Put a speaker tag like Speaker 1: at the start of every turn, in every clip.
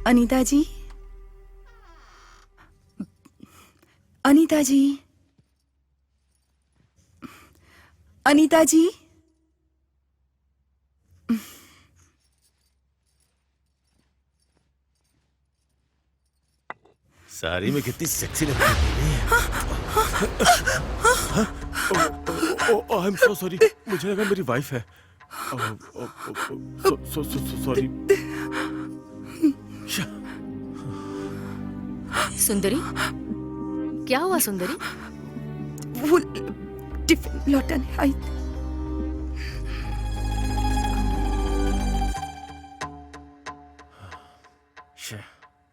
Speaker 1: अनीता जी, अनीता जी, अनीता जी।
Speaker 2: साड़ी में कितनी सेक्सी लग रही है। आई एम सो सॉरी, मुझे लगा मेरी वाइफ है। सॉरी।
Speaker 3: सुंदरी, क्या हुआ सुंदरी?
Speaker 1: वो टिफिन लौटाने आई।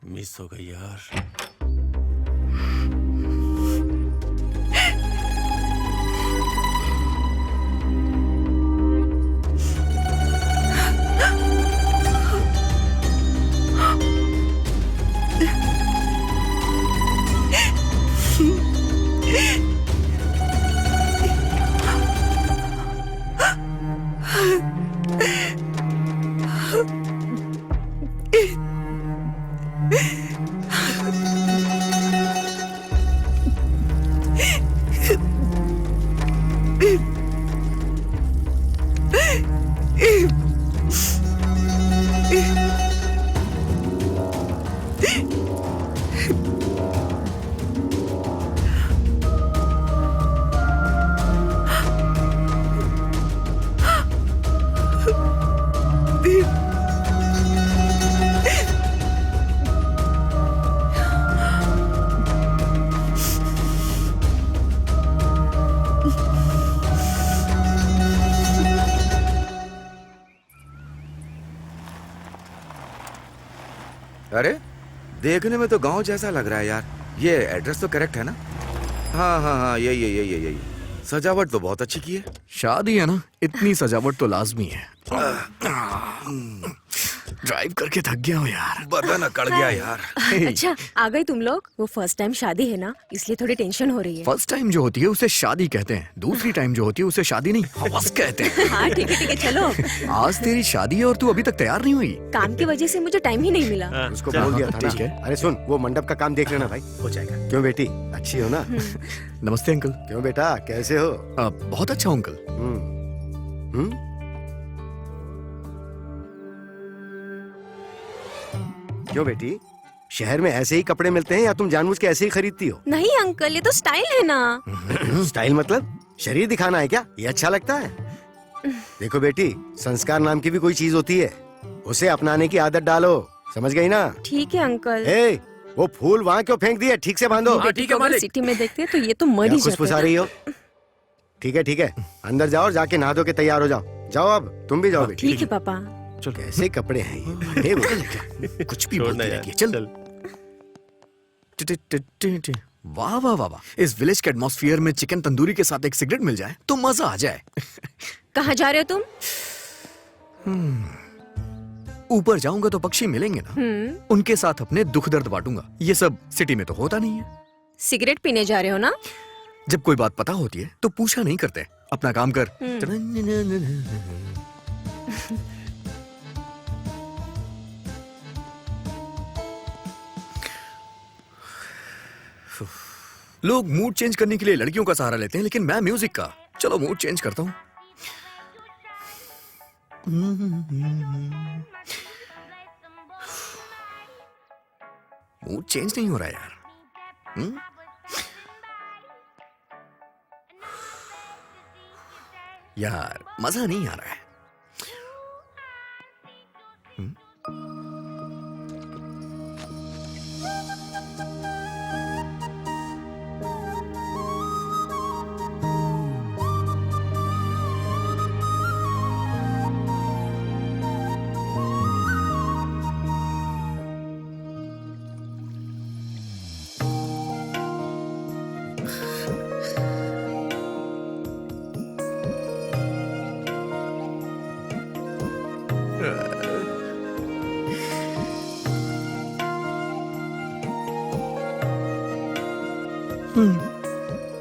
Speaker 2: मिस हो गई यार।
Speaker 4: अरे देखने में तो गांव जैसा लग रहा है यार। ये एड्रेस तो करेक्ट है ना? हाँ हाँ हाँ, यही। सजावट तो बहुत अच्छी की है।
Speaker 5: शादी है ना, इतनी सजावट तो लाजमी है। ड्राइव करके थक गया हूँ यार,
Speaker 4: बदन अकड़ गया यार।
Speaker 6: अच्छा आ गए तुम लोग। वो फर्स्ट टाइम शादी है ना, इसलिए थोड़ी टेंशन हो रही है।
Speaker 5: फर्स्ट टाइम जो होती है उसे शादी कहते हैं, दूसरी टाइम जो होती है उसे शादी नहीं हवस कहते हैं।
Speaker 6: हाँ ठीक है चलो।
Speaker 5: आज तेरी शादी है और तू अभी तक तैयार नहीं हुई।
Speaker 6: काम की वजह से मुझे टाइम ही नहीं मिला।
Speaker 7: उसको बोल दिया था
Speaker 5: ठीक
Speaker 7: ना।
Speaker 5: है।
Speaker 7: अरे सुन, वो मंडप का काम देख लेना भाई, हो जाएगा। क्यों बेटी, अच्छी हो ना?
Speaker 5: नमस्ते अंकल।
Speaker 7: क्यों बेटा, कैसे हो?
Speaker 5: बहुत अच्छा हूँ अंकल।
Speaker 7: क्यों बेटी, शहर में ऐसे ही कपड़े मिलते हैं या तुम जानबूझ के ऐसे ही खरीदती हो?
Speaker 6: नहीं अंकल, ये तो स्टाइल है ना।
Speaker 7: स्टाइल मतलब शरीर दिखाना है क्या? ये अच्छा लगता है? देखो बेटी, संस्कार नाम की भी कोई चीज होती है, उसे अपनाने की आदत डालो, समझ गई ना?
Speaker 6: ठीक है अंकल।
Speaker 7: ए, वो फूल वहाँ क्यों फेंक दिए? ठीक से बांधो।
Speaker 6: ठीक है मालिक। सिटी में देखते हैं तो ये तो मर ही
Speaker 7: खुशफुसा रही हो। ठीक है, अंदर जाओ और जाके नहा धो के तैयार हो जाओ। जाओ अब तुम भी जाओ बेटी।
Speaker 6: ठीक है पापा।
Speaker 7: चल, कैसे कपड़े हैं ये?
Speaker 5: कुछ भी बोलती रहती है। चल। वाह वाह वाह वाह, इस विलेज के एटमॉस्फेयर में चिकन तंदूरी के साथ एक सिगरेट मिल जाए तो मजा आ जाए।
Speaker 6: कहाँ जा रहे हो तुम?
Speaker 5: ऊपर जाऊंगा तो पक्षी मिलेंगे ना, उनके साथ अपने दुख दर्द बांटूंगा। ये सब सिटी में तो होता नहीं है।
Speaker 6: सिगरेट पीने जा रहे हो ना?
Speaker 5: जब कोई बात पता होती है तो पूछा नहीं करते, अपना काम कर। लोग मूड चेंज करने के लिए लड़कियों का सहारा लेते हैं, लेकिन मैं म्यूजिक का। चलो मूड चेंज करता हूँ। मूड चेंज नहीं हो रहा यार। यार मजा नहीं आ रहा है।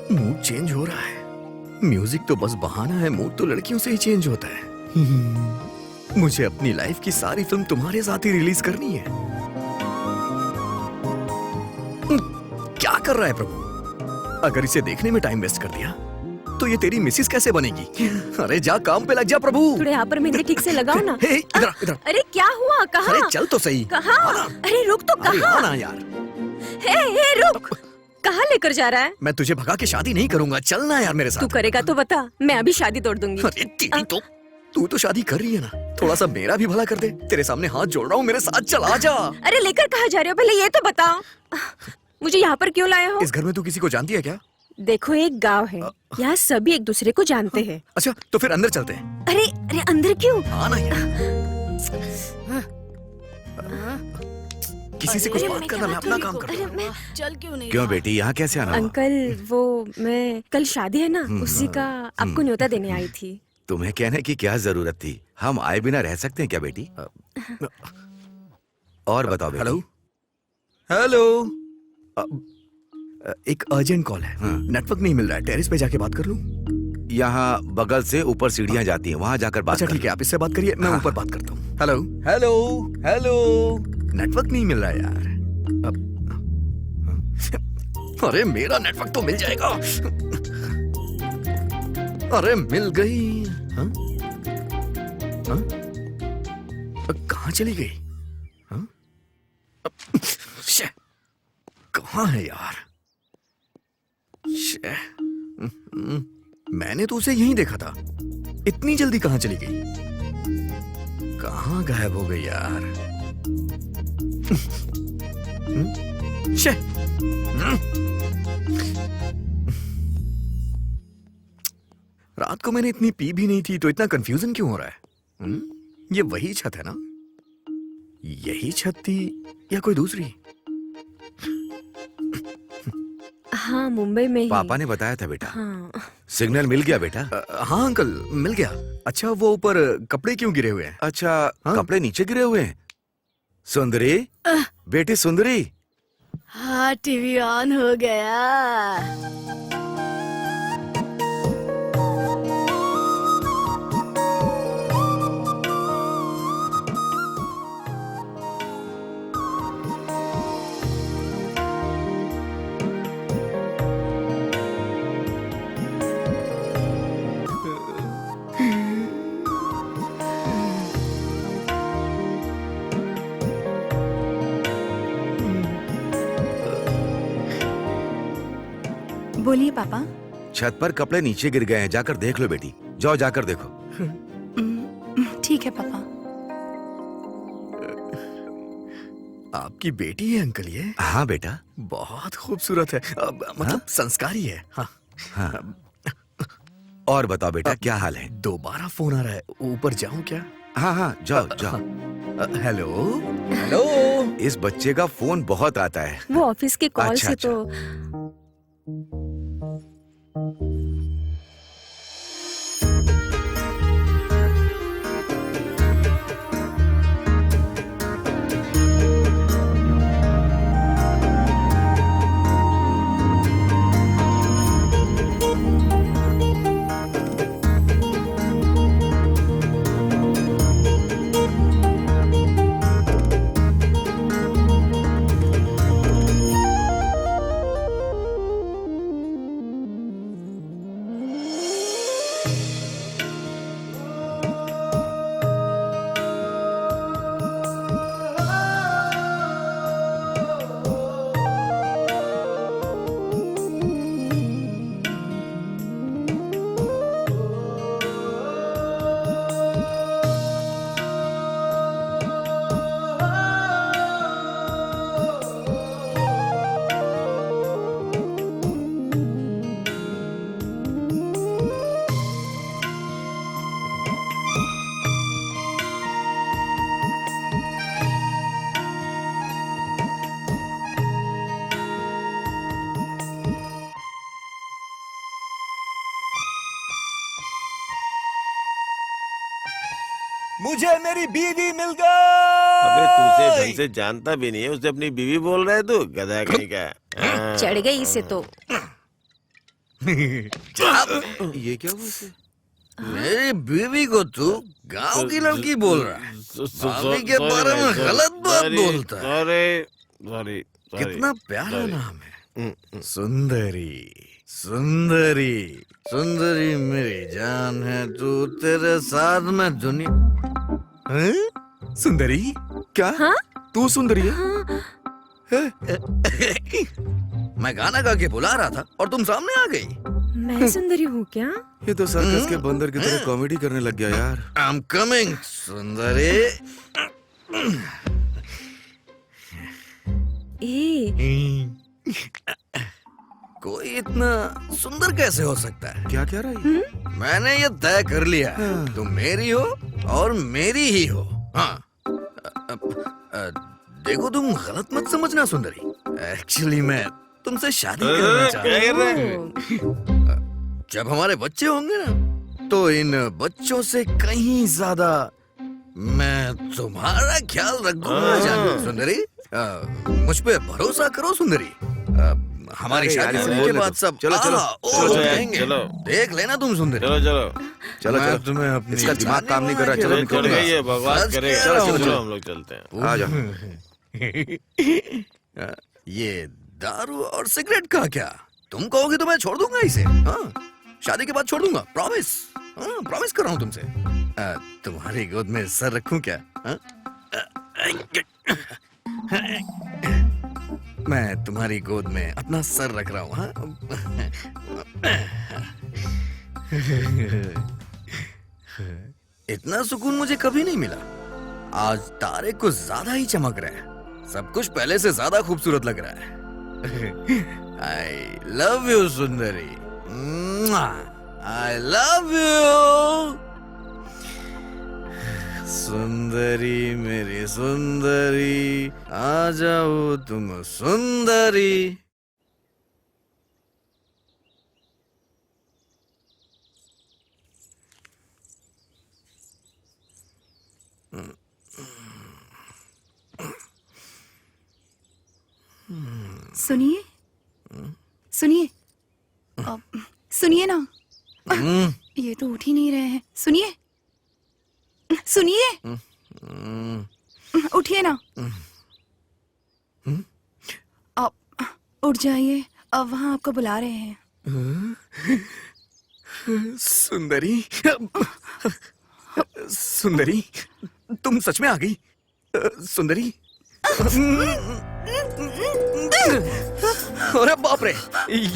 Speaker 5: मूड चेंज हो रहा है। म्यूजिक तो बस बहाना है, मूड तो लड़कियों से ही चेंज होता है। मुझे अपनी लाइफ की सारी फिल्म तुम्हारे साथ ही रिलीज करनी है। क्या कर रहा है प्रभु? अगर इसे देखने में टाइम वेस्ट कर दिया तो ये तेरी मिसिस कैसे बनेगी? अरे जा काम पे लग जा प्रभु।
Speaker 6: थोड़े यहाँ पर मेहंदी ठीक से लगाओ ना।
Speaker 5: हे, इधर इधर।
Speaker 6: अरे क्या हुआ? कहाँ?
Speaker 5: अरे चल तो सही।
Speaker 6: कहाँ? अरे रुक तो,
Speaker 5: अरे
Speaker 6: कहाँ?
Speaker 5: आना यार।
Speaker 6: हे रुक, कहाँ लेकर जा रहा है?
Speaker 5: मैं तुझे भगा के शादी नहीं करूंगा, चलना यार मेरे
Speaker 6: तू
Speaker 5: साथ।
Speaker 6: करेगा तो बता, मैं अभी शादी तोड़ दूंगी।
Speaker 5: अरे तेरी तो, तू तो शादी कर रही है ना, थोड़ा सा मेरा भी भला कर दे। तेरे सामने हाथ जोड़ रहा हूँ, मेरे साथ चल, आ जा।
Speaker 6: अरे लेकर कहाँ जा रहे हो? पहले ये तो बताओ। मुझे यहाँ पर क्यों लाए हो?
Speaker 5: इस घर में तू किसी को जानती है क्या?
Speaker 6: देखो, एक गांव है, यहाँ सभी एक दूसरे को जानते हैं।
Speaker 5: अच्छा तो फिर अंदर चलते हैं।
Speaker 6: अरे अरे अंदर क्यों?
Speaker 5: आना यार। किसी से कुछ बात करना, मैं अपना काम करता हूँ।
Speaker 3: चल क्यों नहीं?
Speaker 4: क्यों बेटी, यहाँ कैसे आना हुआ?
Speaker 6: अंकल वो मैं कल शादी है ना, उसी का आपको न्योता देने आई थी।
Speaker 4: तुम्हें कहने की क्या जरूरत थी? हम आए बिना रह सकते हैं क्या बेटी? और बताओ बेटी।
Speaker 5: Hello hello. एक अर्जेंट कॉल है, नेटवर्क नहीं मिल रहा है, टेरेस पे जाके बात कर लूं?
Speaker 4: यहाँ बगल से ऊपर सीढ़ियाँ जाती हैं, वहाँ जाकर बात
Speaker 5: अच्छा
Speaker 4: कर
Speaker 5: ठीक है, आप इससे बात करिए, मैं ऊपर बात करता हूँ। Hello hello hello. नेटवर्क नहीं मिल रहा है यार। अरे मेरा नेटवर्क तो मिल जाएगा। अरे मिल गई। हाँ? हाँ? कहाँ चली गई? हाँ? कहाँ है यार? मैंने तो उसे यहीं देखा था, इतनी जल्दी कहाँ चली गई? कहाँ गायब हो गई यार? शे। रात को मैंने इतनी पी भी नहीं थी, तो इतना कंफ्यूजन क्यों हो रहा है? ये वही छत है ना? यही छत थी या कोई दूसरी?
Speaker 6: हाँ, मुंबई में ही।
Speaker 4: पापा ने बताया था बेटा।
Speaker 6: हाँ।
Speaker 4: सिग्नल मिल गया बेटा?
Speaker 5: हाँ अंकल, मिल गया। अच्छा वो ऊपर कपड़े क्यों गिरे हुए हैं?
Speaker 4: अच्छा
Speaker 5: हाँ?
Speaker 4: कपड़े नीचे गिरे हुए हैं? सुंदरी, बेटी सुंदरी।
Speaker 3: हाँ टीवी ऑन हो गया।
Speaker 1: बोलिए पापा।
Speaker 4: छत पर कपड़े नीचे गिर गए हैं, जाकर देख लो बेटी, जाओ जाकर देखो।
Speaker 1: ठीक है पापा।
Speaker 5: आपकी बेटी है अंकल ये?
Speaker 4: हाँ बेटा।
Speaker 5: बहुत खूबसूरत है, मतलब संस्कारी है। हाँ।
Speaker 4: हाँ। और बताओ बेटा, क्या हाल है?
Speaker 5: दोबारा फोन आ रहा है, ऊपर जाऊं क्या?
Speaker 4: हाँ हाँ जाओ जाओ।
Speaker 5: Hello hello.
Speaker 4: इस बच्चे का फोन बहुत आता है।
Speaker 6: वो ऑफिस के कॉल
Speaker 4: अच्छा,
Speaker 6: से
Speaker 4: अच्छा।
Speaker 6: तो
Speaker 5: मुझे मेरी बीवी मिल गई।
Speaker 2: अबे तू उसे ढंग से जानता भी नहीं है, उसे अपनी बीवी बोल रहा है तू, गधा कहीं का।
Speaker 6: चढ़ गई इसे तो।
Speaker 4: ये क्या हुआ इसे?
Speaker 5: मेरी बीवी को तू गांव की लड़की बोल रहा है, भाभी के बारे में गलत बात बोलता है।
Speaker 2: सॉरी सॉरी
Speaker 5: कितना प्यारा नाम है, सुंदरी। सुंदरी सुंदरी मेरी जान है, तू तेरे साथ में दुनिया। हैं? सुंदरी क्या?
Speaker 6: हाँ?
Speaker 5: तू सुंदरी है?
Speaker 6: हाँ,
Speaker 5: मैं गाना गा के बुला रहा था और तुम सामने आ गई।
Speaker 6: मैं सुंदरी हूँ क्या?
Speaker 4: ये तो सर्कस के बंदर की तरह कॉमेडी करने लग गया यार।
Speaker 5: आई एम कमिंग सुंदरी।
Speaker 6: ए,
Speaker 5: कोई इतना सुंदर कैसे हो सकता है?
Speaker 4: क्या कह रहा है?
Speaker 5: मैंने ये तय कर लिया है, तुम मेरी हो और मेरी ही हो। हाँ देखो, तुम गलत मत समझना सुंदरी, एक्चुअली मैं तुमसे शादी करना चाहता
Speaker 2: क्या कर रहे हैं?
Speaker 5: हूँ। जब हमारे बच्चे होंगे ना, तो इन बच्चों से कहीं ज्यादा मैं तुम्हारा ख्याल रखूंगा जानू सुंदरी। मुझ पे भरोसा करो सुंदरी। हमारी
Speaker 4: अरे यार,
Speaker 5: शादी
Speaker 4: इसे
Speaker 5: होने
Speaker 4: बोलने
Speaker 5: के
Speaker 4: दो।
Speaker 5: बाद सब
Speaker 4: चलो, चलो,
Speaker 2: चलो,
Speaker 5: कहेंगे।
Speaker 2: चलो।
Speaker 5: देख लेना तुम सुंदरी।
Speaker 2: चलो चलो
Speaker 4: चलो
Speaker 5: मैं
Speaker 4: चलो,
Speaker 5: तुम्हें अपनी
Speaker 4: इसका दिमाग काम नहीं कर रहा। चलो
Speaker 5: जाने
Speaker 4: निकलो।
Speaker 2: चल गई है, बकवास
Speaker 5: सच
Speaker 2: करेगा।
Speaker 5: कह रहा हूँ।
Speaker 2: चलो चलो हम लोग चलते हैं।
Speaker 4: आ जाओ।
Speaker 5: ये दारू और सिगरेट का क्या? तुम कहोगे तो मैं छोड़ दूंगा इसे। हाँ, शादी के बाद छोड़ दूंगा, प्रॉमिस। हाँ, प्रॉमिस कर रहा हूँ तुमसे। तुम्हारी गोद में सर रखूं क्या? हाँ? मैं तुम्हारी गोद में अपना सर रख रहा हूँ। हाँ? इतना सुकून मुझे कभी नहीं मिला। आज तारे कुछ ज्यादा ही चमक रहे हैं, सब कुछ पहले से ज्यादा खूबसूरत लग रहा है। I love you Sundari, I love you सुंदरी, मेरी सुंदरी, आ जाओ तुम सुंदरी।
Speaker 1: सुनिए सुनिए सुनिए ना, ये तो उठ ही नहीं रहे हैं। सुनिए सुनिए, उठिए ना। अब उठ जाइए, अब वहाँ आपको बुला रहे हैं।
Speaker 5: सुंदरी, सुंदरी, तुम सच में आ गई? सुंदरी, अरे बाप रे,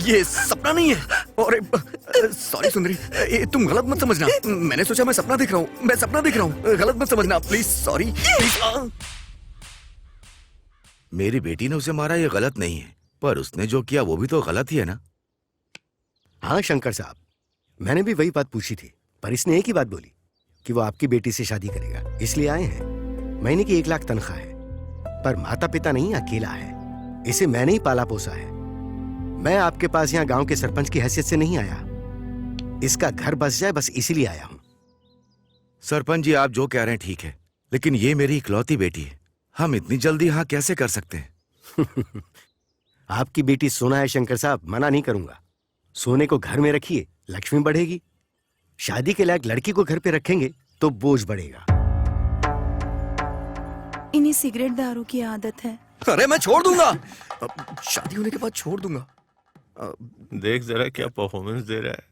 Speaker 5: ये सपना नहीं है। अरे सॉरी सुंदरी, ये तुम गलत मत समझना। मैंने सोचा मैं सपना देख रहा हूँ, मैं सपना देख रहा हूँ, गलत मत समझना प्लीज। Sorry please.
Speaker 4: मेरी बेटी ने उसे मारा, ये गलत नहीं है, पर उसने जो किया वो भी तो गलत ही है ना।
Speaker 7: हाँ शंकर साहब, मैंने भी वही बात पूछी थी, पर इसने एक ही बात बोली कि वो आपकी बेटी से शादी करेगा, इसलिए आए हैं। महीने की 1 लाख तनख्वाह है, पर माता पिता नहीं, अकेला है। इसे मैंने ही पाला पोसा है। मैं आपके पास यहाँ गांव के सरपंच की हैसियत से नहीं आया, इसका घर बस जाए बस इसीलिए आया हूँ।
Speaker 4: सरपंच जी, आप जो कह रहे हैं ठीक है, लेकिन ये मेरी इकलौती बेटी है, हम इतनी जल्दी हाँ कैसे कर सकते हैं?
Speaker 7: आपकी बेटी सोना है शंकर साहब, मना नहीं करूंगा। सोने को घर में रखिए, लक्ष्मी बढ़ेगी। शादी के लायक लड़की को घर पे रखेंगे तो बोझ बढ़ेगा।
Speaker 1: इन्हें सिगरेट दारू की आदत है।
Speaker 5: अरे मैं छोड़ दूंगा, शादी होने के बाद छोड़ दूंगा।
Speaker 2: देख जरा क्या परफॉर्मेंस दे रहा है।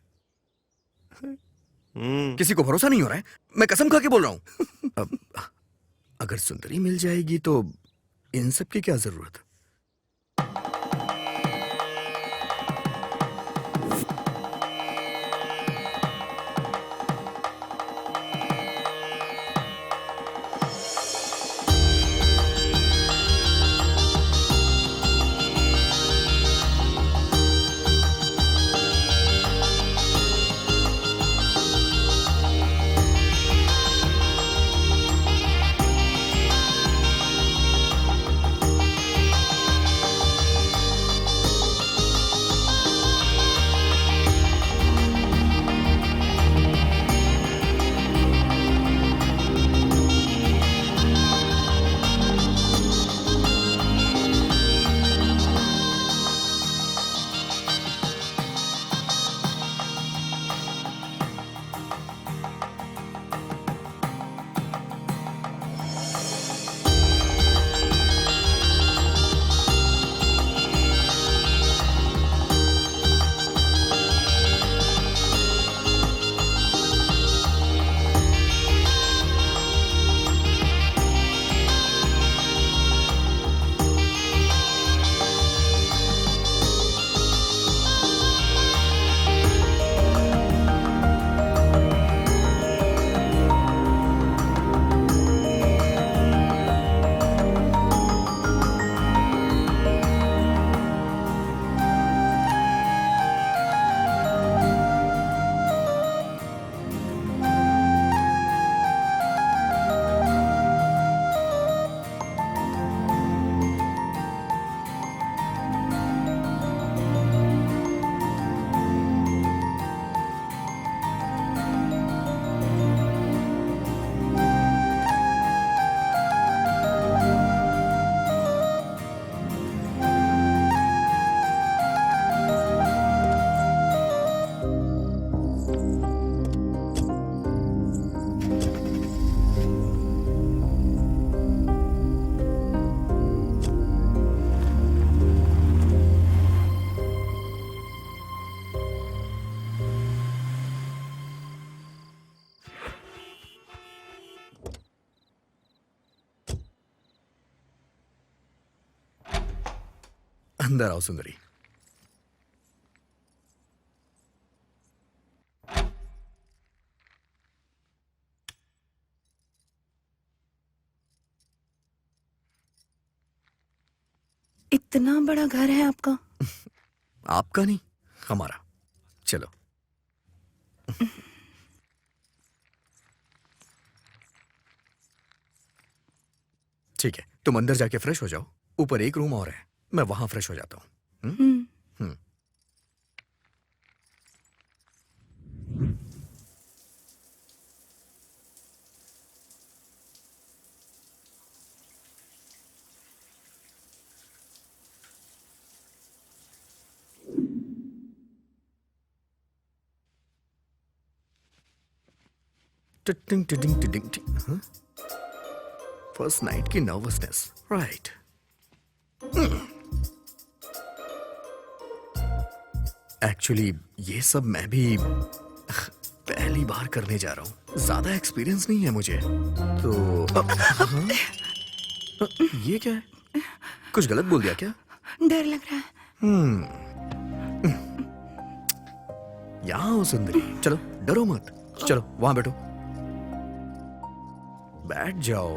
Speaker 5: किसी को भरोसा नहीं हो रहा है, मैं कसम खा के बोल रहा हूँ। अगर सुंदरी मिल जाएगी तो इन सब की क्या जरूरत? अंदर आओ सुंदरी।
Speaker 1: इतना बड़ा घर है आपका?
Speaker 5: आपका नहीं, हमारा। चलो। ठीक है, तुम अंदर जाके फ्रेश हो जाओ। ऊपर एक रूम और है, मैं वहां फ्रेश हो जाता हूँ।
Speaker 1: हम्म।
Speaker 5: टिटिंग टिटिंग टिटिंग टिटिंग। फर्स्ट नाइट की नर्वसनेस, राइट। एक्चुअली ये सब मैं भी पहली बार करने जा रहा हूँ, ज्यादा एक्सपीरियंस नहीं है मुझे तो। ये क्या है? कुछ गलत बोल दिया क्या?
Speaker 1: डर लग रहा है।
Speaker 5: यहाँ हो सुंदरी, चलो डरो मत, चलो वहां बैठो, बैठ जाओ।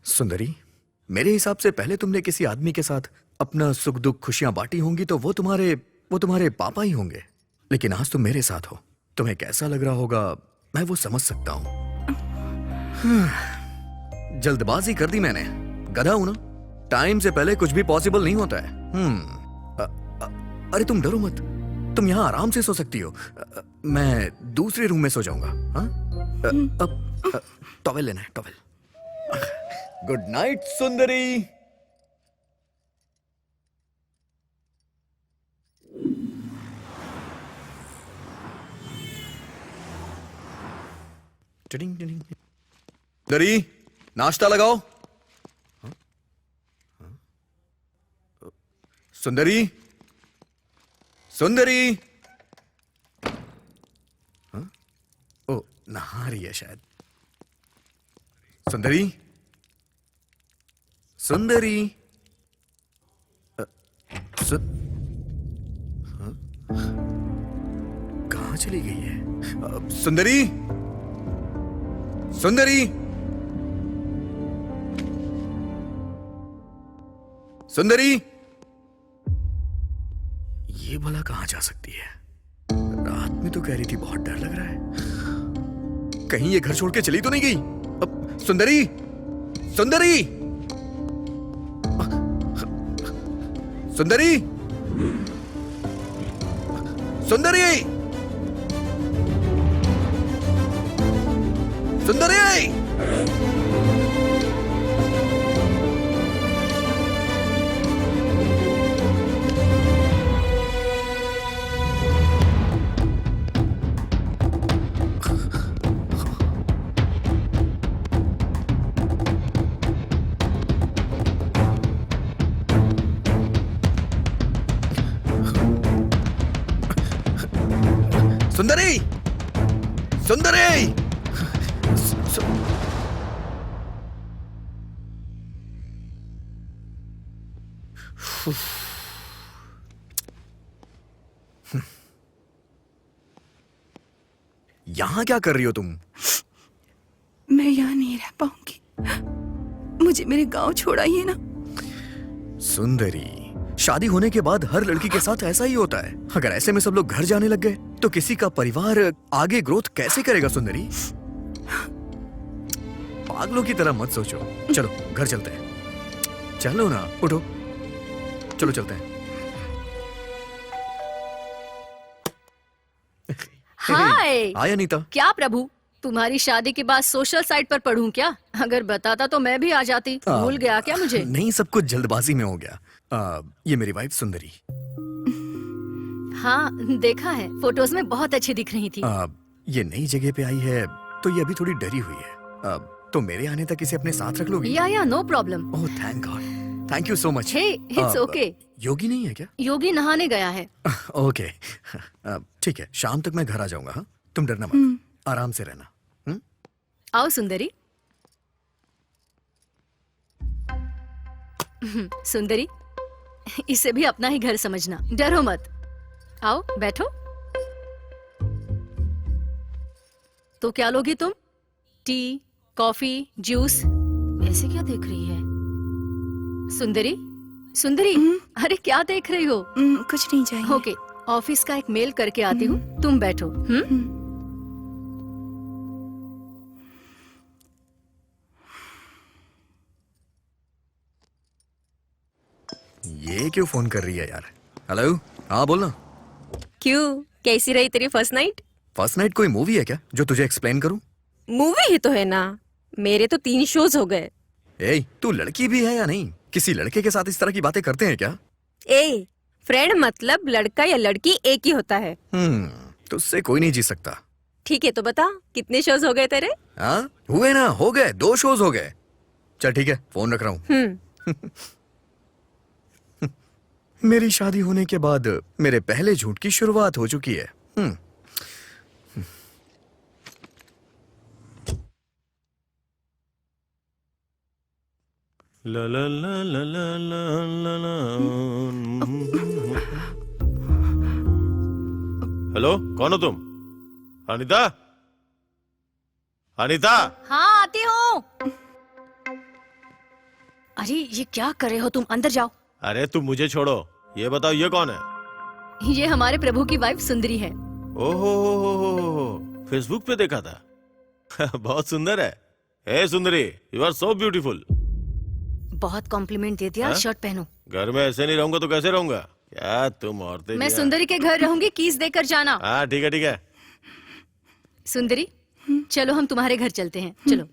Speaker 5: सुंदरी, मेरे हिसाब से पहले तुमने किसी आदमी के साथ अपना सुख दुख खुशियां बांटी होंगी तो वो तुम्हारे पापा ही होंगे। लेकिन आज तुम मेरे साथ हो, तुम्हें कैसा लग रहा होगा मैं वो समझ सकता हूं। जल्दबाजी कर दी मैंने, गधा हूं ना, टाइम से पहले कुछ भी पॉसिबल नहीं होता है। अरे तुम डरो मत, तुम यहाँ आराम से सो सकती हो। मैं दूसरे रूम में सो जाऊंगा। हाँ? अब टॉवेल लेना है, टॉवेल। गुड नाइट सुंदरी। Tiding tiding. सुंदरी, नाश्ता लगाओ। हाँ? हाँ? सुंदरी, सुंदरी। हाँ? ओ, नहा रही है शायद। सुंदरी, सुंदरी। हाँ? कहाँ चली गई है? सुंदरी, सुंदरी, सुंदरी। ये भला कहाँ जा सकती है? रात में तो कह रही थी बहुत डर लग रहा है, कहीं ये घर छोड़ के चली तो नहीं गई? अब सुंदरी, सुंदरी, सुंदरी, सुंदरी, सुंदरी। सुंदरी, सुंदरी। यहां क्या कर रही हो तुम?
Speaker 1: मैं यहाँ नहीं रह पाऊंगी, मुझे मेरे गांव छोड़ाइए ना।
Speaker 5: सुंदरी, शादी होने के बाद हर लड़की के साथ ऐसा ही होता है। अगर ऐसे में सब लोग घर जाने लग गए तो किसी का परिवार आगे ग्रोथ कैसे करेगा? सुंदरी, पागलों की तरह मत सोचो। चलो घर चलते हैं। चलो ना, उठो, चलो चलते हैं।
Speaker 3: हाय।
Speaker 5: हाय अनीता।
Speaker 3: क्या प्रभु, तुम्हारी शादी के बाद सोशल साइट पर पढ़ूं क्या? अगर बताता तो मैं भी आ जाती। भूल गया क्या मुझे?
Speaker 5: नहीं, सब कुछ जल्दबाजी में हो गया। ये मेरी वाइफ सुंदरी।
Speaker 3: हाँ, देखा है, फोटोज में बहुत अच्छी दिख रही थी।
Speaker 5: ये नई जगह पे आई है तो ये अभी थोड़ी डरी हुई है। तो मेरे आने तक इसे अपने साथ रख लोगी?
Speaker 3: या no problem.
Speaker 5: Oh thank God, thank you so much.
Speaker 3: Hey, it's okay.
Speaker 5: Yogi नहीं है क्या?
Speaker 3: योगी नहाने गया है।
Speaker 5: ओके, ठीक है, शाम तक मैं घर आ जाऊंगा। हाँ, तुम डरना मत, आराम से रहना।
Speaker 3: आओ सुंदरी। सुंदरी, इसे भी अपना ही घर समझना, डरो मत। आओ बैठो। तो क्या लोगी तुम? T, coffee, juice? ऐसे क्या देख रही है सुंदरी? सुंदरी, अरे क्या देख रही हो?
Speaker 1: कुछ नहीं चाहिए।
Speaker 3: ओके, ऑफिस का एक मेल करके आती हूँ, तुम बैठो।
Speaker 5: ये क्यों फोन कर रही है यार? हेलो, हाँ बोलना।
Speaker 6: क्यों, कैसी रही तेरी फर्स्ट नाइट?
Speaker 5: फर्स्ट नाइट कोई मूवी है क्या जो तुझे एक्सप्लेन करूं?
Speaker 6: मूवी ही तो है ना, मेरे तो 3 शोज हो गए।
Speaker 5: ए, तू लड़की भी है या नहीं? किसी लड़के के साथ इस तरह की बातें करते हैं क्या?
Speaker 6: ए, फ्रेंड मतलब लड़का या लड़की एक ही होता है।
Speaker 5: तुझसे कोई नहीं जी सकता।
Speaker 6: ठीक है तो बता, कितने शोज हो गए तेरे?
Speaker 5: हाँ हुए ना, हो गए, 2 शोज हो गए। चल ठीक है, फोन रख रहा हूँ। मेरी शादी होने के बाद मेरे पहले झूठ की शुरुआत हो चुकी है।
Speaker 2: ला ला ला ला ला ला ला ला। हेलो, कौन हो तुम? अनीता? अनीता?
Speaker 3: हाँ आती हूँ। अरे ये क्या कर रहे हो तुम? अंदर जाओ।
Speaker 2: अरे तुम मुझे छोड़ो, ये बताओ ये कौन है?
Speaker 3: ये हमारे प्रभु की वाइफ सुंदरी है।
Speaker 2: ओहो, फेसबुक पे देखा था। बहुत सुंदर है। ए सुंदरी, यू आर सो ब्यूटीफुल।
Speaker 3: बहुत कॉम्प्लीमेंट दे दिया।
Speaker 2: हाँ?
Speaker 3: शर्ट पहनो।
Speaker 2: घर में ऐसे नहीं रहूंगा तो कैसे रहूंगा? क्या तुम औरतें
Speaker 3: मैं
Speaker 2: भी हैं।
Speaker 3: सुंदरी के घर रहूंगी, कीज देकर जाना।
Speaker 2: हाँ ठीक है ठीक है।
Speaker 3: सुंदरी, चलो हम तुम्हारे घर चलते हैं, चलो।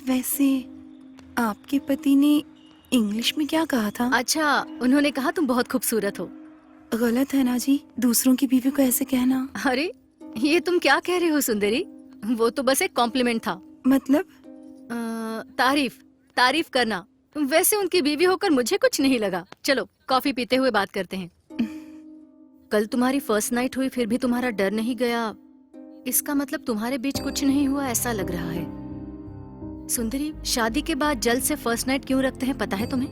Speaker 1: वैसे आपके पति ने इंग्लिश में क्या कहा था?
Speaker 3: अच्छा, उन्होंने कहा तुम बहुत खूबसूरत हो।
Speaker 1: गलत है ना जी, दूसरों की बीवी को ऐसे कहना।
Speaker 3: अरे ये तुम क्या कह रहे हो सुंदरी? वो तो बस एक कॉम्प्लीमेंट था।
Speaker 1: मतलब?
Speaker 3: तारीफ करना। वैसे उनकी बीवी होकर मुझे कुछ नहीं लगा। चलो कॉफी पीते हुए बात करते हैं। कल तुम्हारी फर्स्ट नाइट हुई, फिर भी तुम्हारा डर नहीं गया। इसका मतलब तुम्हारे बीच कुछ नहीं हुआ, ऐसा लग रहा है। सुंदरी, शादी के बाद जल्द से फर्स्ट नाइट क्यों रखते हैं, पता है तुम्हें?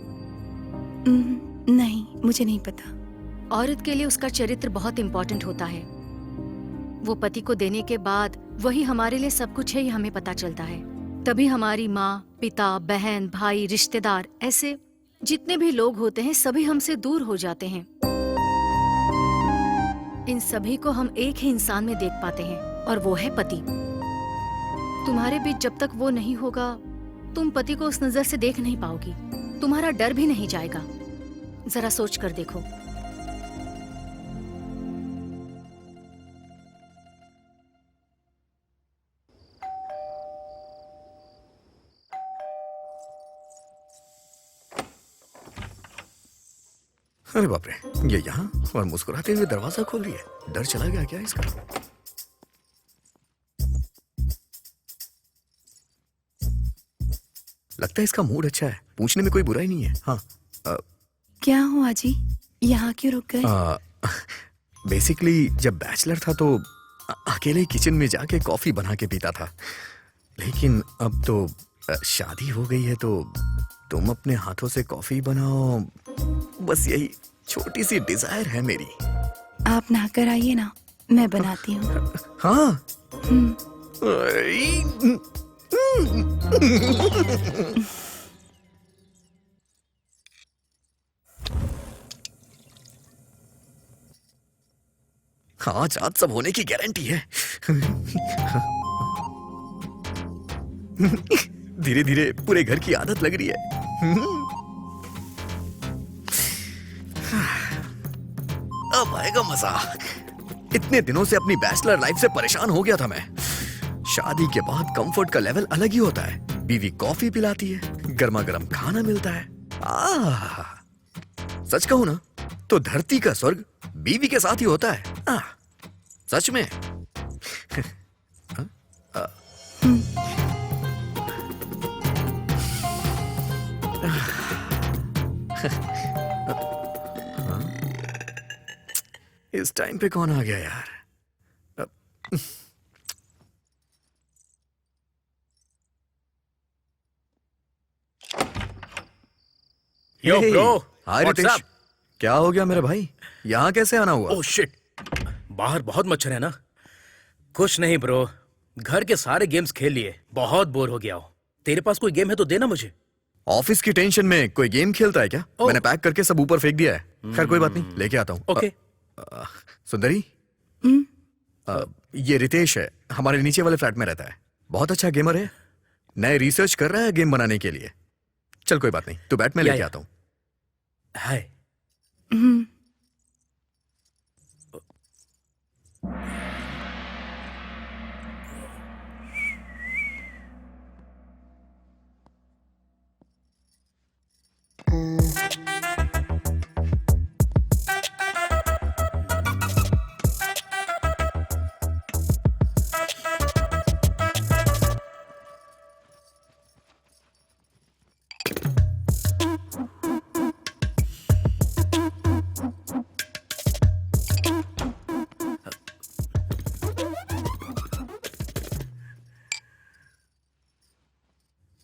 Speaker 1: नहीं, मुझे नहीं पता।
Speaker 3: औरत के लिए उसका चरित्र बहुत इम्पोर्टेंट होता है। वो पति को देने के बाद वही हमारे लिए सब कुछ है, ये हमें पता चलता है। तभी हमारी माँ, पिता, बहन, भाई, रिश्तेदार, ऐसे जितने भी लोग होते हैं सभी हमसे दूर हो जाते हैं। इन सभी को हम एक ही इंसान में देख पाते हैं और वो है पति। तुम्हारे बीच जब तक वो नहीं होगा, तुम पति को उस नजर से देख नहीं पाओगी। तुम्हारा डर भी नहीं जाएगा। जरा सोच कर देखो।
Speaker 5: अरे बाप रे, ये यहाँ और मुस्कुराते हुए दरवाजा खोल रही है। डर चला गया क्या इसका? लगता है इसका मूड अच्छा है, पूछने में कोई बुराई नहीं है। हाँ
Speaker 1: क्या हुआ जी, यहाँ क्यों रुक गए?
Speaker 5: बेसिकली जब बैचलर था तो अकेले किचन में जाके कॉफी बना के पीता था, लेकिन अब तो शादी हो गई है तो तुम अपने हाथों से कॉफी बनाओ, बस यही छोटी सी डिजायर है मेरी।
Speaker 1: आप नहाकर आइए ना, मैं बनाती हूँ।
Speaker 5: हाँ। आज आज सब होने की गारंटी है। धीरे धीरे पूरे घर की आदत लग रही है। अब आएगा मजा। इतने दिनों से अपनी बैचलर लाइफ से परेशान हो गया था मैं। शादी के बाद कंफर्ट का लेवल अलग ही होता है। बीवी कॉफी पिलाती है, गर्मा गर्म खाना मिलता है। सच कहूं ना तो धरती का स्वर्ग बीवी के साथ ही होता है। सच में। इस टाइम पे कौन आ गया यार?
Speaker 8: Yo
Speaker 5: Hey,
Speaker 8: bro,
Speaker 5: hi
Speaker 8: what's
Speaker 5: Ritesh,
Speaker 8: up?
Speaker 5: क्या हो गया मेरे भाई? यहाँ कैसे आना हुआ?
Speaker 8: ओह शिट, बाहर बहुत मच्छर है ना। कुछ नहीं ब्रो, घर के सारे गेम्स खेल लिए, बहुत बोर हो गया हूँ। तेरे पास कोई गेम है तो देना मुझे।
Speaker 5: ऑफिस की टेंशन में कोई गेम खेलता है क्या?
Speaker 8: ओह।
Speaker 5: मैंने पैक करके सब ऊपर फेंक दिया है। खैर कोई बात नहीं, लेके आता हूँ।
Speaker 8: ओके।
Speaker 5: सुंदरी, ये रितेश है, हमारे नीचे वाले फ्लैट में रहता है। बहुत अच्छा गेमर है, नए रिसर्च कर रहा है गेम बनाने के लिए। चल कोई बात नहीं, तू बैठ, मैं
Speaker 8: या,
Speaker 5: लेके
Speaker 8: या।
Speaker 5: आता हूँ।
Speaker 8: हाय।
Speaker 1: हम्म,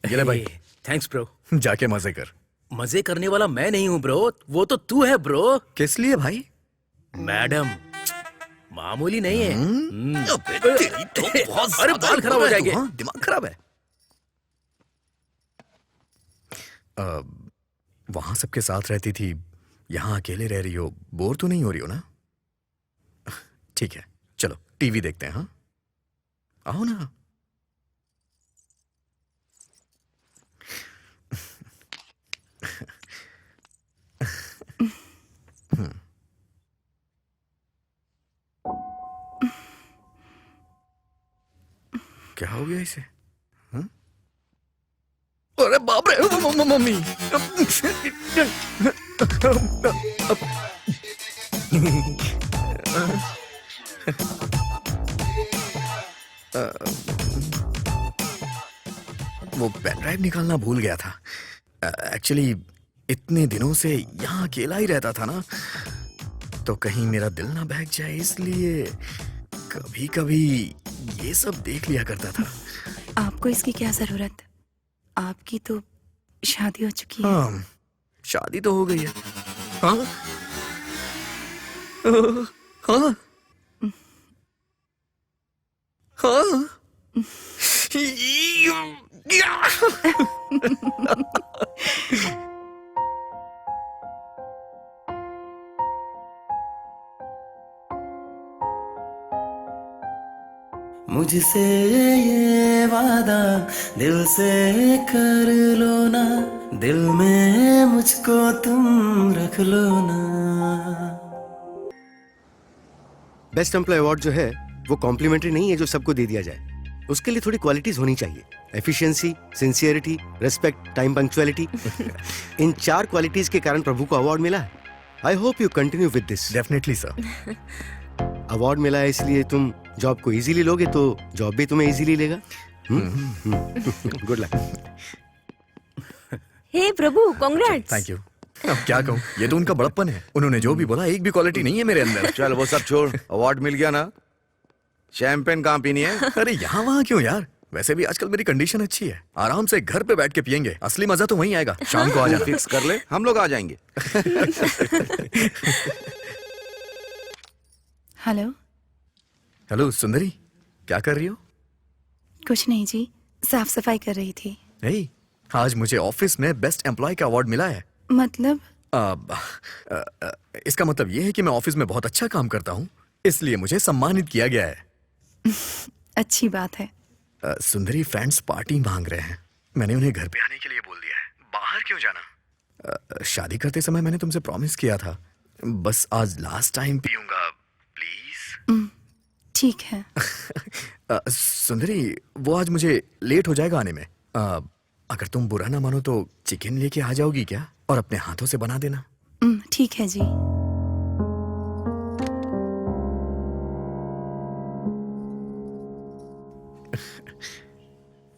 Speaker 5: ये ले भाई,
Speaker 8: थैंक्स ब्रो।
Speaker 5: जाके मजे कर।
Speaker 8: मजे करने वाला मैं नहीं हूँ ब्रो, वो तो तू है ब्रो।
Speaker 5: किस लिए भाई?
Speaker 8: मैडम, मामूली नहीं है।
Speaker 5: अबे तेरी तो बहुत
Speaker 8: अरे
Speaker 5: ज्यादा
Speaker 8: बाल खराब हो
Speaker 5: है तू,
Speaker 8: जाएंगे।
Speaker 5: हाँ? दिमाग खराब है। वहां सबके साथ रहती थी, यहाँ अकेले रह रही हो, बोर तो नहीं हो रही हो ना? ठीक है, चलो टीवी देखते हैं। हाँ, आओ ना। क्या हो गया इसे? हाँ? अरे बाप रे, मम्मी। वो पेन ड्राइव निकालना भूल गया था। एक्चुअली इतने दिनों से यहाँ अकेला ही रहता था ना, तो कहीं मेरा दिल ना बहक जाए, इसलिए कभी कभी ये सब देख लिया करता था।
Speaker 1: आपको इसकी क्या जरूरत? आपकी तो शादी हो चुकी है।
Speaker 5: हाँ, शादी तो हो गई है। हाँ, हाँ, हाँ।
Speaker 9: मुझसे ये वादा दिल से कर लो ना, दिल में मुझको तुम रख लो ना।
Speaker 7: बेस्ट एम्प्लॉय अवार्ड जो है वो कॉम्प्लीमेंट्री नहीं है जो सबको दे दिया जाए। उसके लिए थोड़ी क्वालिटीज होनी चाहिए। Efficiency, sincerity, respect, time punctuality. इन 4 क्वालिटीज के कारण प्रभु को अवार्ड मिला है। I hope you continue with this.
Speaker 5: Definitely sir.
Speaker 7: Award मिला है इसलिए तुम जॉब को इजीली लोगे तो जॉब भी तुम्हें इजीली लेगा। Good luck.
Speaker 6: हे प्रभु, कांग्रेट्स।
Speaker 5: Thank you. अब क्या कहूँ, ये तो उनका बड़प्पन है। उन्होंने जो भी बोला, एक भी क्वालिटी नहीं है मेरे अंदर।
Speaker 4: चल वो सब छोड़, अवार्ड मिल गया ना, शैंपेन कहाँ पीनी है?
Speaker 5: अरे यहाँ वहाँ क्यों यार, वैसे भी आजकल मेरी कंडीशन अच्छी है, आराम से घर पे बैठ के पियेंगे। असली मजा तो वहीं आएगा। शाम को आ जाना।
Speaker 4: फिक्स कर ले, हम लोग आ जाएंगे।
Speaker 1: हेलो।
Speaker 5: हेलो सुंदरी, क्या कर रही हो?
Speaker 1: कुछ नहीं जी, साफ सफाई कर रही थी।
Speaker 5: नहीं, आज मुझे ऑफिस में बेस्ट एम्प्लॉय का अवार्ड मिला है।
Speaker 1: मतलब?
Speaker 5: इसका मतलब ये है कि मैं ऑफिस में बहुत अच्छा काम करता हूँ, इसलिए मुझे सम्मानित किया गया है।
Speaker 1: अच्छी बात है।
Speaker 5: सुंदरी, फ्रेंड्स पार्टी मांग रहे हैं। मैंने उन्हें घर पे आने के लिए बोल दिया है। बाहर क्यों जाना? शादी करते समय मैंने तुमसे प्रॉमिस किया था, बस आज लास्ट टाइम पीऊंगा, प्लीज।
Speaker 1: ठीक है।
Speaker 5: सुंदरी, वो आज मुझे लेट हो जाएगा आने में। अगर तुम बुरा ना मानो तो चिकन लेके आ जाओगी क्या, और अपने हाथों से बना देना।
Speaker 1: ठीक है जी।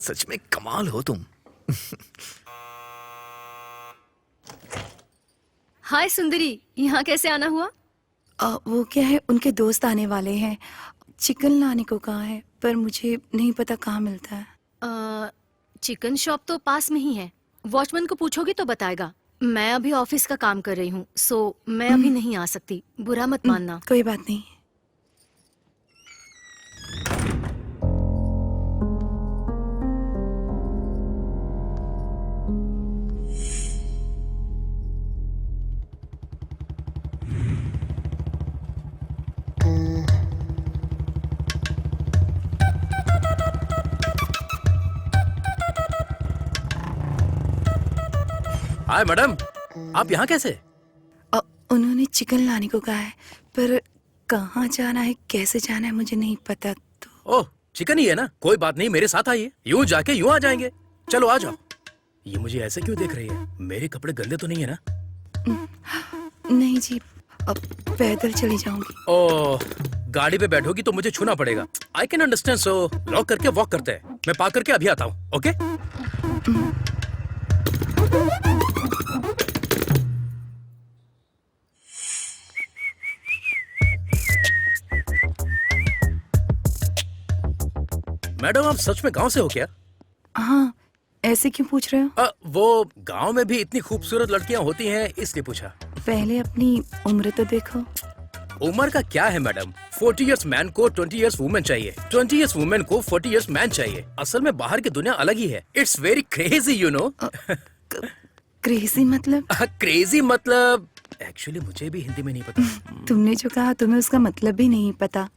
Speaker 5: सच में कमाल हो तुम।
Speaker 3: हाय सुंदरी, यहाँ कैसे आना हुआ?
Speaker 1: वो क्या है, उनके दोस्त आने वाले हैं। चिकन लाने को कहा है, पर मुझे नहीं पता कहाँ मिलता है।
Speaker 3: चिकन शॉप तो पास में ही है, वॉचमैन को पूछोगी तो बताएगा। मैं अभी ऑफिस का काम कर रही हूँ, सो मैं अभी नहीं आ सकती, बुरा मत मानना।
Speaker 1: कोई बात नहीं।
Speaker 8: हाय मैडम, आप यहाँ कैसे?
Speaker 1: उन्होंने चिकन लाने को कहा है, पर कहाँ जाना है, कैसे जाना है मुझे नहीं पता। तो
Speaker 8: ओह, चिकन ही है ना, कोई बात नहीं, मेरे साथ आइए, यूं जाके यूं आ जाएंगे। चलो आ जाओ। ये मुझे ऐसे क्यों देख रही है? मेरे कपड़े गंदे तो नहीं है ना?
Speaker 1: नहीं जी, अब पैदल चली जाऊंगी।
Speaker 8: ओह, गाड़ी पे बैठोगी तो मुझे छूना पड़ेगा। I can understand, so lock करके वॉक करते हैं। मैं पार्क करके अभी आता हूँ, ओके? मैडम, आप सच में गांव से हो क्या?
Speaker 1: हाँ, ऐसे क्यों पूछ रहे हो?
Speaker 8: वो गांव में भी इतनी खूबसूरत लड़कियां होती हैं, इसलिए पूछा।
Speaker 1: पहले अपनी उम्र तो देखो।
Speaker 8: उम्र का क्या है मैडम? 40 इयर्स मैन को 20 इयर्स वुमेन चाहिए, 20 इयर्स वुमेन को 40 इयर्स मैन चाहिए। असल में बाहर की दुनिया अलग ही है। It's very crazy, you know.
Speaker 1: Crazy मतलब?
Speaker 8: क्रेजी मतलब एक्चुअली मुझे भी हिंदी में नहीं पता।
Speaker 1: तुमने जो कहा तुम्हें उसका मतलब भी नहीं पता,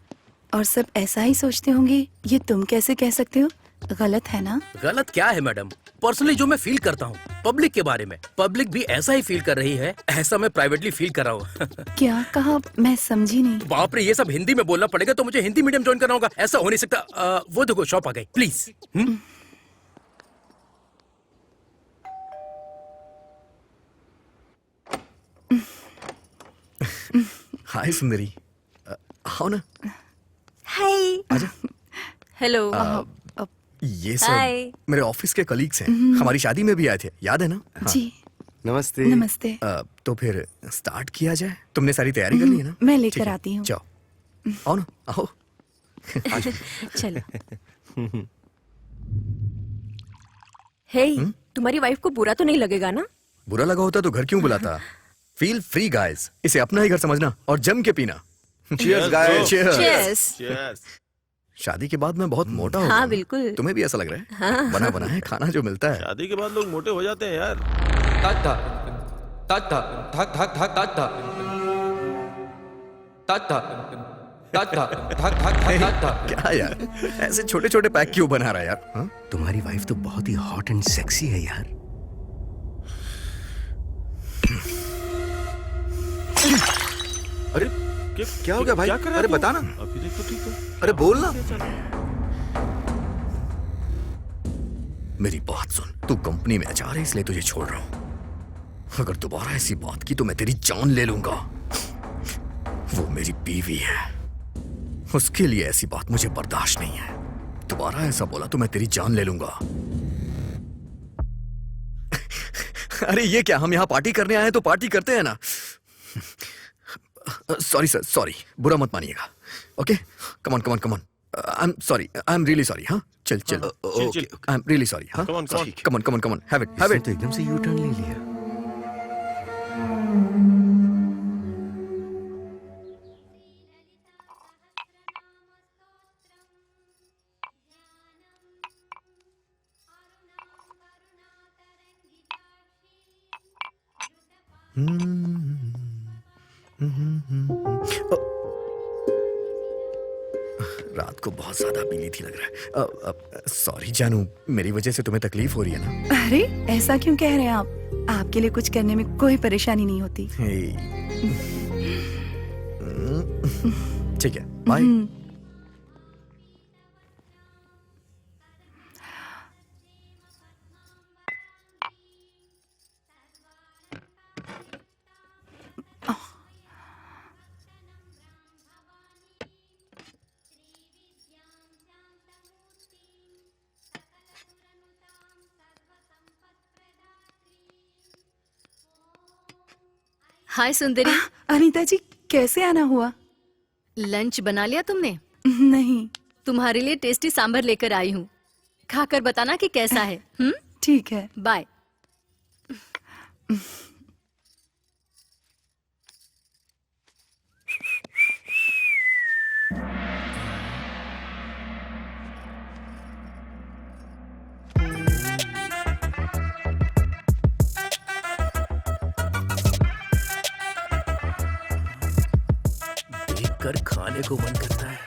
Speaker 1: और सब ऐसा ही सोचते होंगे। ये तुम कैसे कह सकते हो? गलत है ना?
Speaker 8: गलत क्या है मैडम? पर्सनली जो मैं फील करता हूँ पब्लिक के बारे में, पब्लिक भी ऐसा ही फील कर रही है, ऐसा मैं प्राइवेटली फील कर रहा हूँ।
Speaker 1: क्या कहा? मैं समझी नहीं।
Speaker 8: बाप रे, ये सब हिंदी में बोलना पड़ेगा, तो मुझे हिंदी मीडियम ज्वाइन करना होगा। ऐसा हो नहीं सकता। वो देखो शॉप आ गई, प्लीज।
Speaker 5: हाय सुंदरी, आओ ना।
Speaker 6: हाय।
Speaker 5: आजा।
Speaker 6: हेलो।
Speaker 5: ये
Speaker 6: हाय।
Speaker 5: सब मेरे ऑफिस के कलीग्स हैं, हमारी शादी में भी आए थे, याद है ना? हाँ।
Speaker 1: जी
Speaker 7: नमस्ते।
Speaker 1: नमस्ते।
Speaker 5: तो फिर स्टार्ट किया जाए। तुमने सारी तैयारी कर ली है ना?
Speaker 1: मैं लेकर
Speaker 5: ठीक है,
Speaker 1: आती हूँ।
Speaker 5: जाओ, आओ ना, आओ।
Speaker 6: चलो। हे, तुम्हारी वाइफ को बुरा तो नहीं लगेगा ना?
Speaker 5: बुरा लगा होता तो घर क्यों बुलाता? फील फ्री गाइस, इसे अपना ही घर समझना और जम के पीना।
Speaker 4: Cheers, guys.
Speaker 5: Cheers.
Speaker 2: Cheers.
Speaker 5: शादी के बाद मैं बहुत मोटा हो
Speaker 6: हाँ,
Speaker 5: गया हूँ।
Speaker 6: बिल्कुल।
Speaker 5: तुम्हें भी ऐसा लग रहा है?
Speaker 6: हाँ।
Speaker 5: बना बना है खाना जो मिलता है।
Speaker 2: शादी के बाद लोग मोटे हो जाते हैं यार।
Speaker 5: क्या यार, ऐसे छोटे छोटे पैक क्यों बना रहा है यार? हाँ?
Speaker 7: तुम्हारी वाइफ तो बहुत ही हॉट एंड सेक्सी है यार।
Speaker 4: अरे क्या हो गया भाई?
Speaker 2: क्या कर रहा
Speaker 4: अरे
Speaker 2: तू?
Speaker 4: बता ना।
Speaker 2: अभी देख तो ठीक है।
Speaker 4: अरे बोल ना।
Speaker 5: मेरी बात सुन, तू कंपनी में अच्छा है इसलिए तुझे छोड़ रहा हूं। अगर दोबारा ऐसी बात की तो मैं तेरी जान ले लूंगा। वो मेरी बीवी है, उसके लिए ऐसी बात मुझे बर्दाश्त नहीं है। दोबारा ऐसा बोला तो मैं तेरी जान ले लूंगा। अरे ये क्या, हम यहाँ पार्टी करने आए हैं तो पार्टी करते हैं ना। सॉरी सर, सॉरी, बुरा मत मानिएगा। Okay, come on come on come on. I am sorry, I am really sorry. हाँ, चल चल,
Speaker 2: chill.
Speaker 5: I am really sorry. हाँ,
Speaker 2: Come on, come on.
Speaker 5: Come on come on come on, have it, have
Speaker 7: इसने
Speaker 5: इट।
Speaker 7: तो एकदम से यू टर्न ले लिया।
Speaker 5: रात को बहुत ज्यादा पीली थी लग रहा है। सॉरी जानू, मेरी वजह से तुम्हें तकलीफ हो रही है ना?
Speaker 1: अरे ऐसा क्यों कह रहे हैं आप? आपके लिए कुछ करने में कोई परेशानी नहीं होती।
Speaker 5: ठीक है, बाय।
Speaker 3: हाय सुंदरी,
Speaker 1: अनीता जी, कैसे आना हुआ?
Speaker 3: लंच बना लिया तुमने?
Speaker 1: नहीं।
Speaker 3: तुम्हारे लिए टेस्टी सांभर लेकर आई हूँ, खाकर बताना कि कैसा है।
Speaker 1: ठीक है।
Speaker 3: बाय।
Speaker 8: पीने को मन करता है।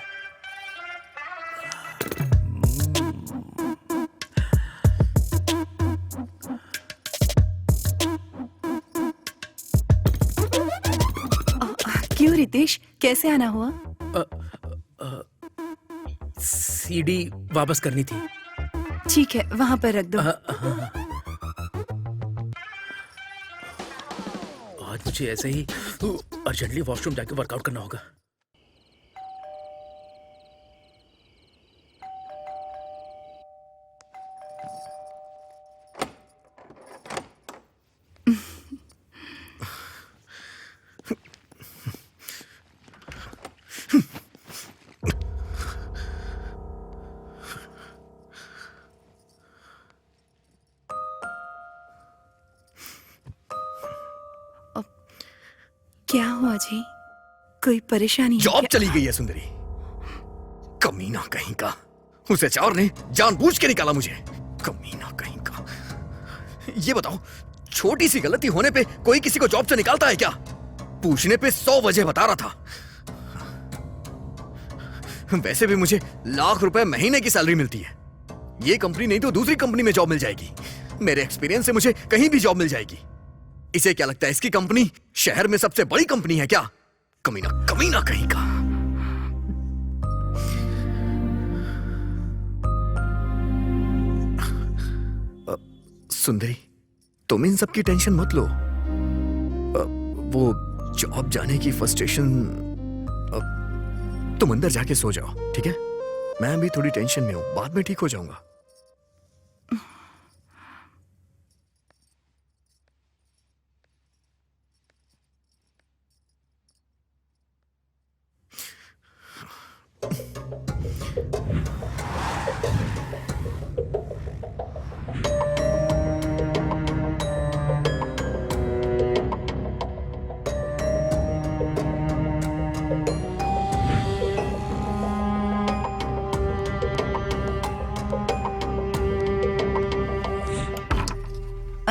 Speaker 1: क्यों रितेश, कैसे आना हुआ?
Speaker 8: सीडी वापस करनी थी।
Speaker 1: ठीक है, वहाँ पर रख दो।
Speaker 8: आज मुझे ऐसे ही अर्जेंटली वॉशरूम जाके वर्कआउट करना होगा।
Speaker 1: क्या हुआ जी? कोई परेशानी है
Speaker 5: जॉब
Speaker 1: क्या?
Speaker 5: चली गई है सुंदरी। कमीना कहीं का। उस एचआर ने जानबूझ के निकाला मुझे। कमीना कहीं का। ये बताओ, छोटी सी गलती होने पे कोई किसी को जॉब से निकालता है क्या? पूछने पे 100 वजह बता रहा था। वैसे भी मुझे लाख रुपए महीने की सैलरी मिलती है। ये कंपनी नहीं तो दूसरी कंपनी में जॉब मिल जाएगी। मेरे एक्सपीरियंस से मुझे कहीं भी जॉब मिल जाएगी। इसे क्या लगता है, इसकी कंपनी शहर में सबसे बड़ी कंपनी है क्या? कमीना कमीना कहीं का। सुंदरी, तुम इन सब की टेंशन मत लो। वो जॉब जाने की फ्रस्ट्रेशन, तुम अंदर जाके सो जाओ, ठीक है? मैं भी थोड़ी टेंशन में हूं, बाद में ठीक हो जाऊंगा।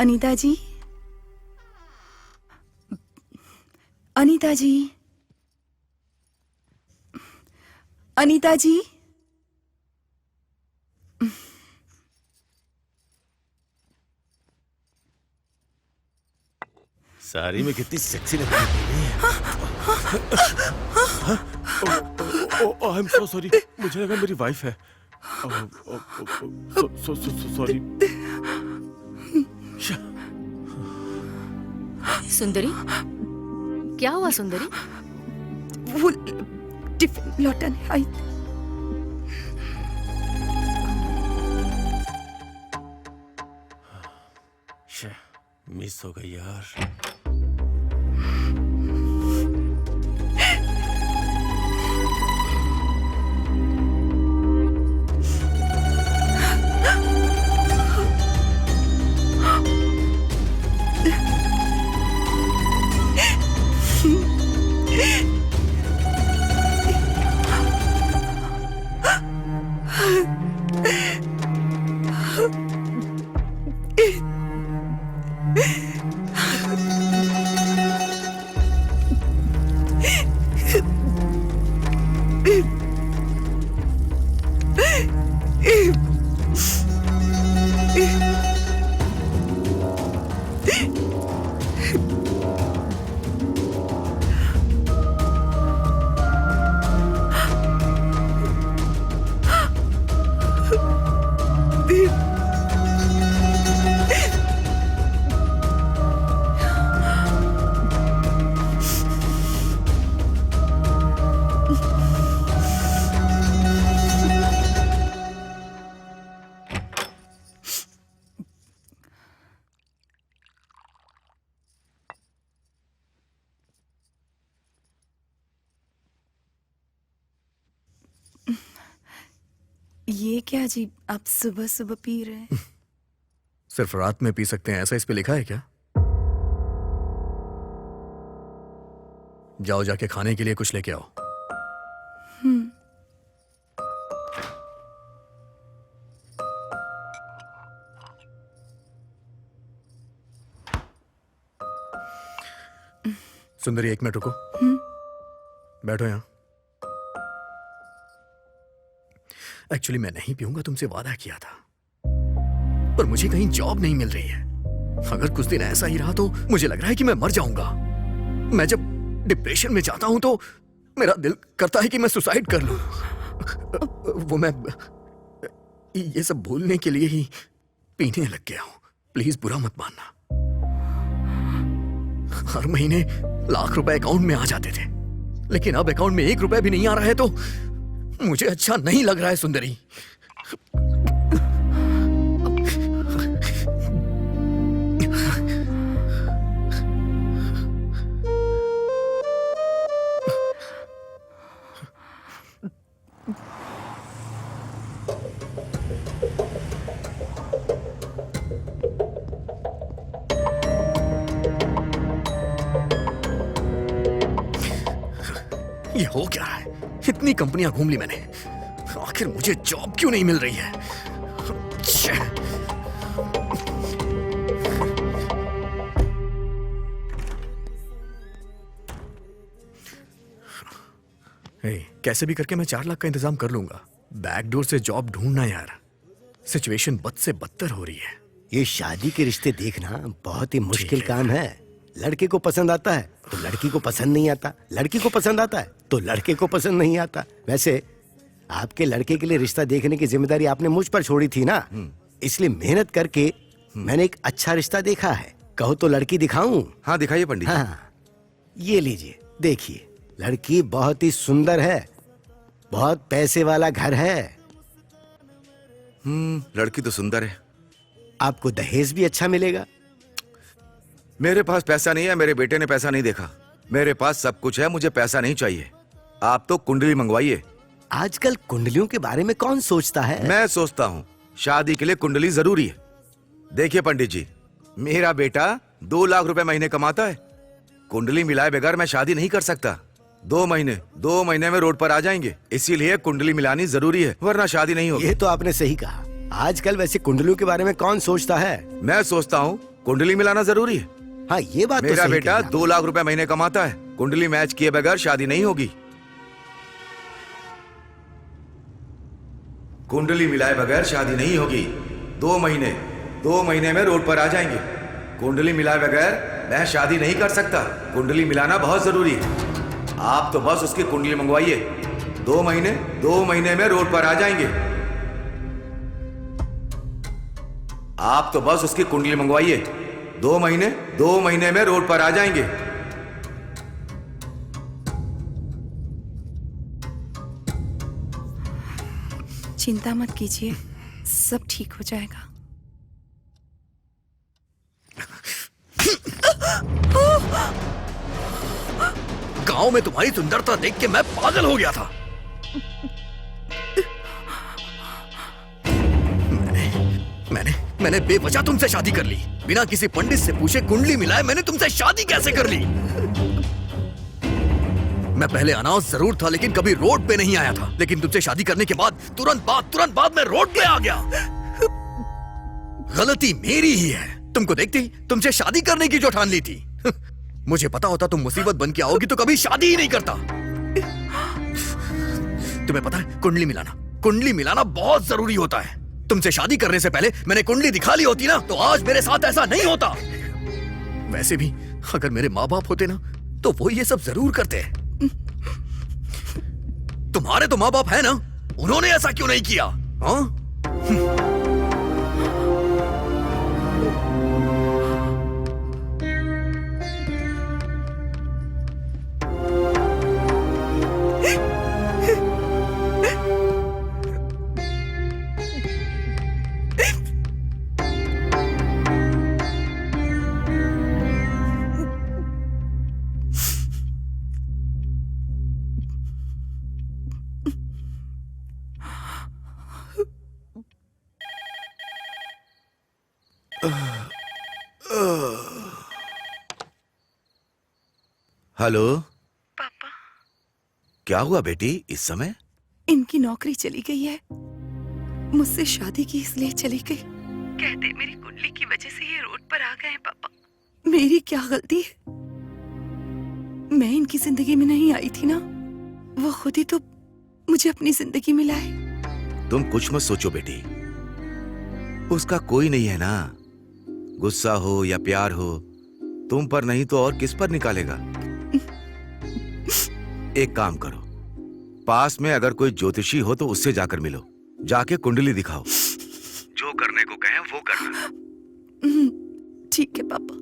Speaker 1: अनीता जी, अनीता जी, अनीता जी।
Speaker 2: साड़ी में कितनी सेक्सी लग रही है। आई एम सो सॉरी, मुझे लगा मेरी वाइफ है। सॉरी।
Speaker 3: सुंदरी, क्या हुआ सुंदरी?
Speaker 1: वो टिफिन लौटाने आई।
Speaker 2: मिस हो गई यार।
Speaker 1: ये क्या जी, आप सुबह सुबह पी रहे हैं?
Speaker 5: सिर्फ रात में पी सकते हैं ऐसा इस पे लिखा है क्या? जाओ, जाके खाने के लिए कुछ लेके आओ। सुंदरी, 1 मिनट रुको। बैठो यहाँ। एक्चुअली मैं नहीं पीऊंगा, तुमसे वादा किया था, पर मुझे कहीं जॉब नहीं मिल रही है। अगर कुछ दिन ऐसा ही रहा तो मुझे लग रहा है कि मैं मर जाऊंगा। मैं जब डिप्रेशन में जाता हूं तो मेरा दिल करता है कि मैं सुसाइड कर लूं। वो मैं ये सब भूलने के लिए ही पीने लग गया हूं। प्लीज बुरा मत मानना। हर महीने लाख रुपए अकाउंट में आ जाते थे, लेकिन अब अकाउंट में 1 रुपया भी नहीं आ रहा है तो मुझे अच्छा नहीं लग रहा है सुंदरी। ये हो क्या रहा है? इतनी कंपनियां घूम ली मैंने, आखिर मुझे जॉब क्यों नहीं मिल रही है? छे। कैसे भी करके मैं 4 लाख का इंतजाम कर लूंगा। बैकडोर से जॉब ढूंढना यार, सिचुएशन बद से बदतर हो रही है।
Speaker 7: ये शादी के रिश्ते देखना बहुत ही मुश्किल काम है। लड़के को पसंद आता है तो लड़की को पसंद नहीं आता, लड़की को पसंद आता है तो लड़के को पसंद नहीं आता। वैसे आपके लड़के के लिए रिश्ता देखने की जिम्मेदारी आपने मुझ पर छोड़ी थी ना, इसलिए मेहनत करके मैंने एक अच्छा रिश्ता देखा है। कहो तो लड़की दिखाऊं?
Speaker 4: हाँ दिखाइए पंडित जी।
Speaker 7: हाँ, ये लीजिए, देखिए। लड़की बहुत ही सुंदर है, बहुत पैसे वाला घर है।
Speaker 4: लड़की तो सुंदर है।
Speaker 7: आपको दहेज भी अच्छा मिलेगा।
Speaker 4: मेरे पास पैसा नहीं है, मेरे बेटे ने पैसा नहीं देखा। मेरे पास सब कुछ है, मुझे पैसा नहीं चाहिए। आप तो कुंडली मंगवाइए।
Speaker 7: आजकल कुंडलियों के बारे में कौन सोचता है?
Speaker 4: मैं सोचता हूँ शादी के लिए कुंडली जरूरी है। देखिए पंडित जी, मेरा बेटा 2 लाख रुपए महीने कमाता है। कुंडली मिलाए बगैर मैं शादी नहीं कर सकता। 2 महीने में रोड पर आ जाएंगे, इसीलिए कुंडली मिलानी जरूरी है, वरना शादी नहीं होगी।
Speaker 7: ये तो आपने सही कहा। आजकल वैसे कुंडलियों के बारे में कौन सोचता है?
Speaker 4: मैं सोचता हूँ कुंडली मिलाना जरूरी है।
Speaker 7: हाँ, ये बात
Speaker 4: मेरा
Speaker 7: तो सही
Speaker 4: बेटा
Speaker 7: कही
Speaker 4: 2 लाख रुपए महीने कमाता है। कुंडली मैच किए बगैर शादी नहीं होगी। कुंडली मिलाए बगैर शादी नहीं होगी। 2 महीने में रोड पर आ जाएंगे। कुंडली मिलाए बगैर मैं शादी नहीं कर सकता। कुंडली मिलाना बहुत जरूरी है। आप तो बस उसकी कुंडली मंगवाइए। 2 महीने में रोड पर आ जाएंगे। आप तो बस उसकी कुंडली मंगवाइए। 2 महीने में रोड पर आ जाएंगे।
Speaker 1: चिंता मत कीजिए, सब ठीक हो जाएगा।
Speaker 5: गांव में तुम्हारी सुंदरता देख के मैं पागल हो गया था। मैंने बेवजह तुमसे शादी कर ली, बिना किसी पंडित से पूछे कुंडली मिलाए मैंने तुमसे शादी कैसे कर ली? मैं पहले अनाउंस जरूर था, लेकिन कभी रोड पे नहीं आया था। लेकिन तुमसे शादी करने के बाद तुरंत बाद मैं रोड पे आ गया। गलती मेरी ही है। तुमको देखती तुमसे शादी करने की जो ठान ली थी। मुझे पता होता तुम मुसीबत बन के आओगी तो कभी शादी ही नहीं करता। तुम्हें पता है कुंडली मिलाना बहुत जरूरी होता है। तुमसे शादी करने से पहले मैंने कुंडली दिखा ली होती ना तो आज मेरे साथ ऐसा नहीं होता। वैसे भी अगर मेरे माँ बाप होते ना तो वो ये सब जरूर करते। तुम्हारे तो माँ बाप है ना, उन्होंने ऐसा क्यों नहीं किया? हाँ?
Speaker 4: हेलो
Speaker 1: पापा,
Speaker 4: क्या हुआ बेटी? इस समय
Speaker 1: इनकी नौकरी चली गई है। मुझसे शादी की इसलिए चली गई। कहते मेरी कुंडली की वजह से ये रोड पर आ गए हैं। पापा, मेरी क्या गलती है? मैं इनकी जिंदगी में नहीं आई थी ना, वो खुद ही तो मुझे अपनी जिंदगी में लाए।
Speaker 4: तुम कुछ मत सोचो बेटी, उसका कोई नहीं है ना। गुस्सा हो या प्यार हो, तुम पर नहीं तो और किस पर निकालेगा। एक काम करो, पास में अगर कोई ज्योतिषी हो तो उससे जाकर मिलो, जाके कुंडली दिखाओ, जो करने को कहें वो करना।
Speaker 1: ठीक है पापा।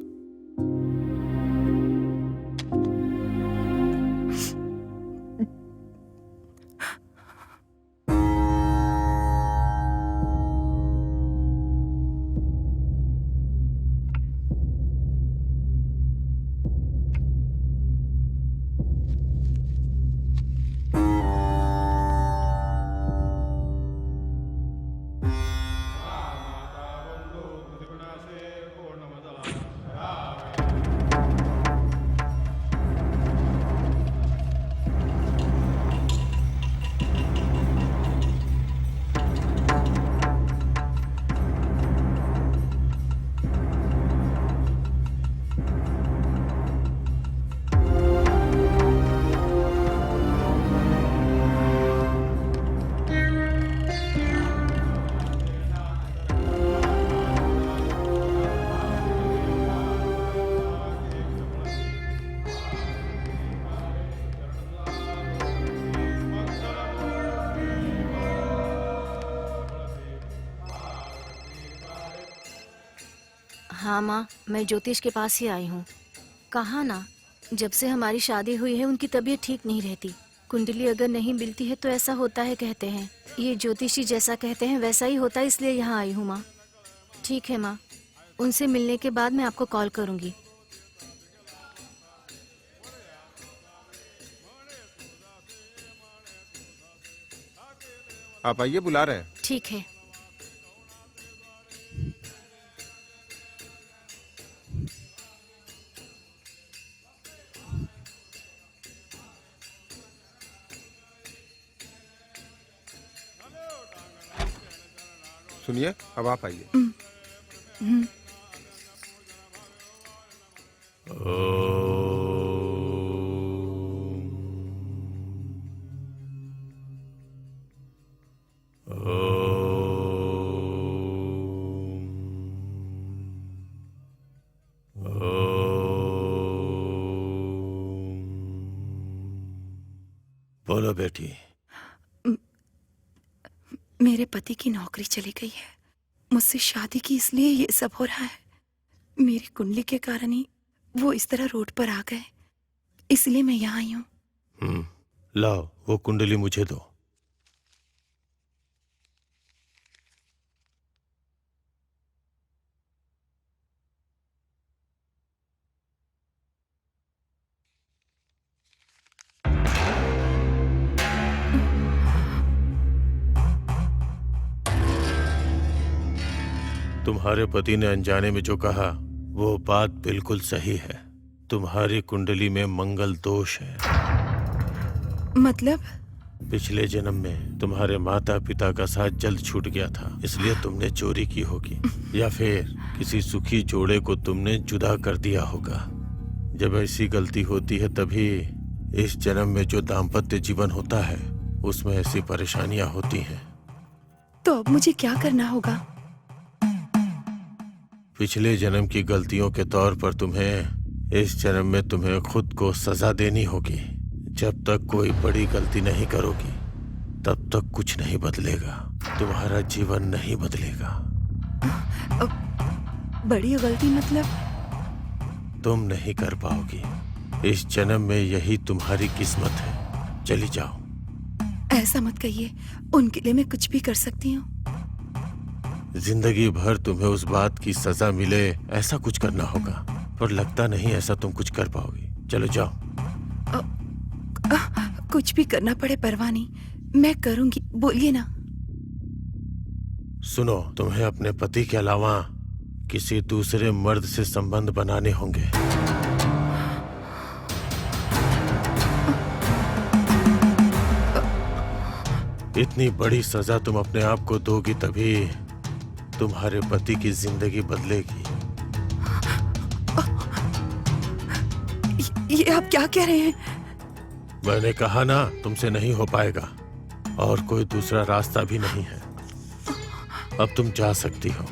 Speaker 3: हाँ माँ, मैं ज्योतिष के पास ही आई हूँ। कहा ना, जब से हमारी शादी हुई है उनकी तबीयत ठीक नहीं रहती। कुंडली अगर नहीं मिलती है तो ऐसा होता है कहते हैं। ये ज्योतिषी जैसा कहते हैं वैसा ही होता है, इसलिए यहाँ आई हूँ माँ। ठीक है माँ, उनसे मिलने के बाद मैं आपको कॉल करूँगी।
Speaker 10: आप आइए, बुला रहे हैं।
Speaker 3: ठीक है।
Speaker 10: सुनिए, अब आप आइए।
Speaker 2: बोलो बेटी।
Speaker 1: मेरे पति की नौकरी चली गई है, मुझसे शादी की, इसलिए ये सब हो रहा है। मेरी कुंडली के कारण ही वो इस तरह रोड पर आ गए, इसलिए मैं यहाँ आई हूँ।
Speaker 2: लाओ वो कुंडली मुझे दो। तुम्हारे पति ने अनजाने में जो कहा वो बात बिल्कुल सही है। तुम्हारी कुंडली में मंगल दोष है।
Speaker 1: मतलब?
Speaker 2: पिछले जन्म में तुम्हारे माता पिता का साथ जल्द छूट गया था, इसलिए तुमने चोरी की होगी, या फिर किसी सुखी जोड़े को तुमने जुदा कर दिया होगा। जब ऐसी गलती होती है तभी इस जन्म में जो दाम्पत्य जीवन होता है उसमें ऐसी परेशानियां होती हैं।
Speaker 1: तो अब मुझे क्या करना होगा?
Speaker 2: पिछले जन्म की गलतियों के तौर पर तुम्हें इस जन्म में तुम्हें खुद को सजा देनी होगी। जब तक कोई बड़ी गलती नहीं करोगी तब तक कुछ नहीं बदलेगा, तुम्हारा जीवन नहीं बदलेगा।
Speaker 1: बड़ी गलती मतलब?
Speaker 2: तुम नहीं कर पाओगी। इस जन्म में यही तुम्हारी किस्मत है। चली जाओ।
Speaker 1: ऐसा मत कहिए, उनके लिए मैं कुछ भी कर सकती हूँ।
Speaker 2: जिंदगी भर तुम्हें उस बात की सजा मिले ऐसा कुछ करना होगा, पर लगता नहीं ऐसा तुम कुछ कर पाओगी। चलो जाओ।
Speaker 1: कुछ भी करना पड़े परवाह नहीं, मैं करूंगी, बोलिए ना।
Speaker 2: सुनो, तुम्हें अपने पति के अलावा किसी दूसरे मर्द से संबंध बनाने होंगे। इतनी बड़ी सजा तुम अपने आप को दोगी तभी तुम्हारे पति की जिंदगी बदलेगी।
Speaker 1: ये आप क्या कह रहे हैं?
Speaker 2: मैंने कहा ना, तुमसे नहीं हो पाएगा। और कोई दूसरा रास्ता भी नहीं है। अब तुम जा सकती हो।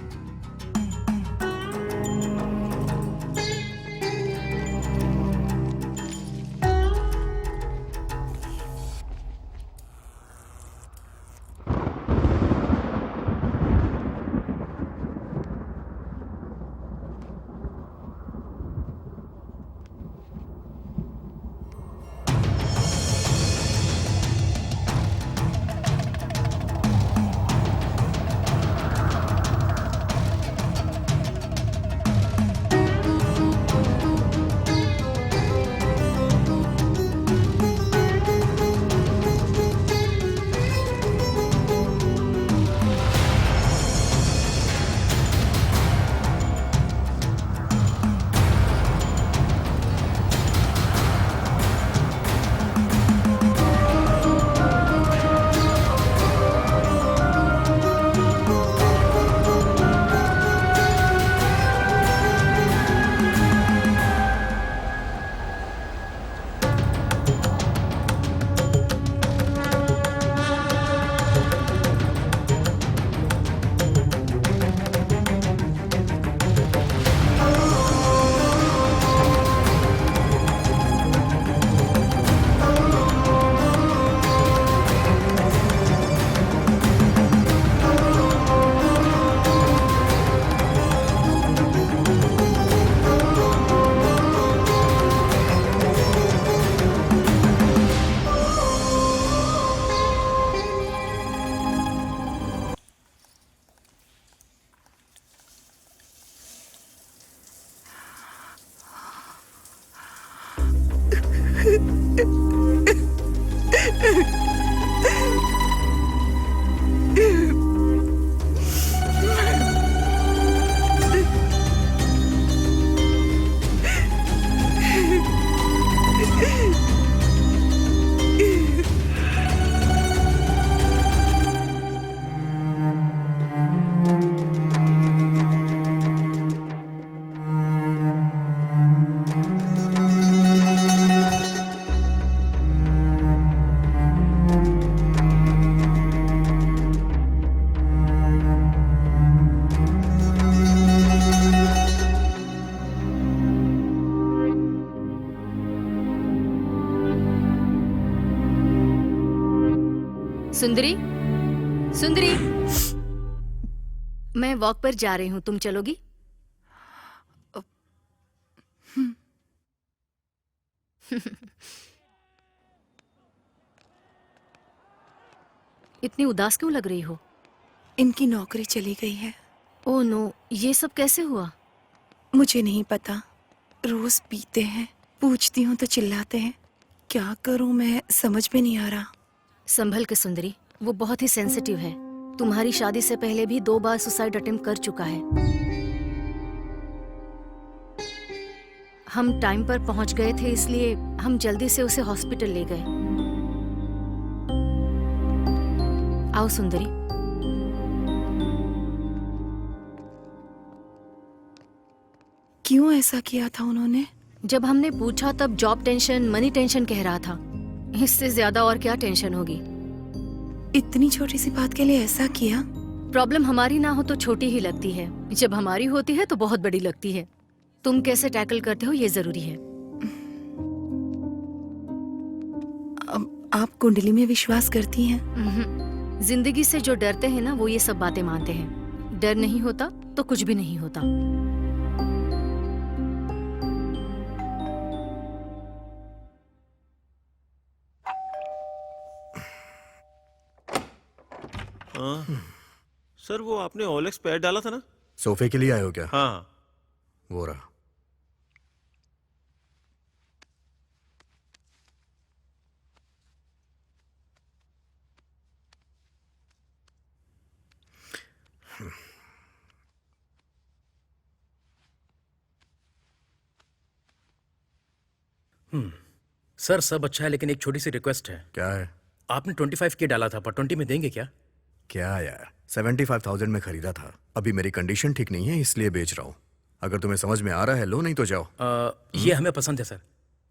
Speaker 3: सुंदरी, सुंदरी, मैं वॉक पर जा रही हूँ, तुम चलोगी? इतनी उदास क्यों लग रही हो?
Speaker 1: इनकी नौकरी चली गई है।
Speaker 3: ओह नो, ये सब कैसे हुआ?
Speaker 1: मुझे नहीं पता। रोज पीते हैं, पूछती हूँ तो चिल्लाते हैं। क्या करूँ मैं समझ में नहीं आ रहा।
Speaker 3: संभल के सुंदरी, वो बहुत ही सेंसिटिव है। तुम्हारी शादी से पहले भी 2 बार सुसाइड अटेम्प्ट कर चुका है। हम टाइम पर पहुंच गए थे, इसलिए हम जल्दी से उसे हॉस्पिटल ले गए। आओ सुंदरी।
Speaker 1: क्यों ऐसा किया था उन्होंने?
Speaker 3: जब हमने पूछा तब जॉब टेंशन, मनी टेंशन कह रहा था। इससे ज्यादा और क्या टेंशन होगी?
Speaker 1: इतनी छोटी सी बात के लिए ऐसा किया?
Speaker 3: प्रॉब्लम हमारी ना हो तो छोटी ही लगती है, जब हमारी होती है तो बहुत बड़ी लगती है। तुम कैसे टैकल करते हो ये जरूरी है।
Speaker 1: अब आप कुंडली में विश्वास करती हैं?
Speaker 3: जिंदगी से जो डरते हैं ना, वो ये सब बातें मानते हैं। डर नहीं होता तो कुछ भी नहीं होता।
Speaker 2: सर, वो आपने ओलेक्स पैड डाला था ना?
Speaker 5: सोफे के लिए आए हो क्या?
Speaker 2: हाँ।
Speaker 5: वो रहा।
Speaker 8: सर सब अच्छा है, लेकिन एक छोटी सी रिक्वेस्ट है।
Speaker 5: क्या है?
Speaker 8: आपने 25K डाला था, पर 20 में देंगे क्या?
Speaker 5: क्या यार, 75,000 में खरीदा था। अभी मेरी कंडीशन ठीक नहीं है, इसलिए बेच रहा हूँ। अगर तुम्हें समझ में आ रहा है लो, नहीं तो जाओ।
Speaker 8: ये हमें पसंद है सर,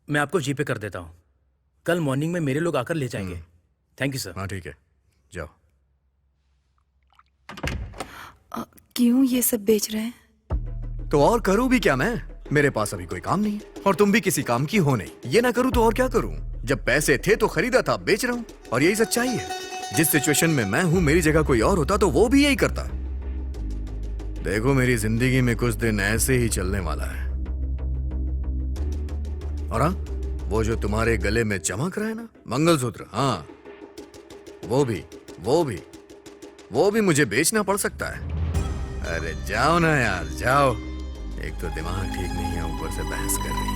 Speaker 8: मैं आपको जीपे कर देता हूँ। कल मॉर्निंग में मेरे लोग आकर ले जाएंगे। Thank you sir.
Speaker 5: हाँ ठीक है, जाओ।
Speaker 1: क्यों ये सब बेच रहे हैं?
Speaker 5: तो और करूं भी क्या मैं? मेरे पास अभी कोई काम नहीं है और तुम भी किसी काम की हो नहीं। ये ना करूं तो और क्या करूं? जब पैसे थे तो खरीदा था, बेच रहा हूं और यही सच्चाई है। जिस सिचुएशन में मैं हूं, मेरी जगह कोई और होता तो वो भी यही करता। देखो, मेरी जिंदगी में कुछ दिन ऐसे ही चलने वाला है। और हाँ, वो जो तुम्हारे गले में चमक रहा है ना, मंगलसूत्र, हाँ, वो भी मुझे बेचना पड़ सकता है। अरे जाओ ना यार, जाओ। एक तो दिमाग ठीक नहीं है, ऊपर से बहस कर रही है।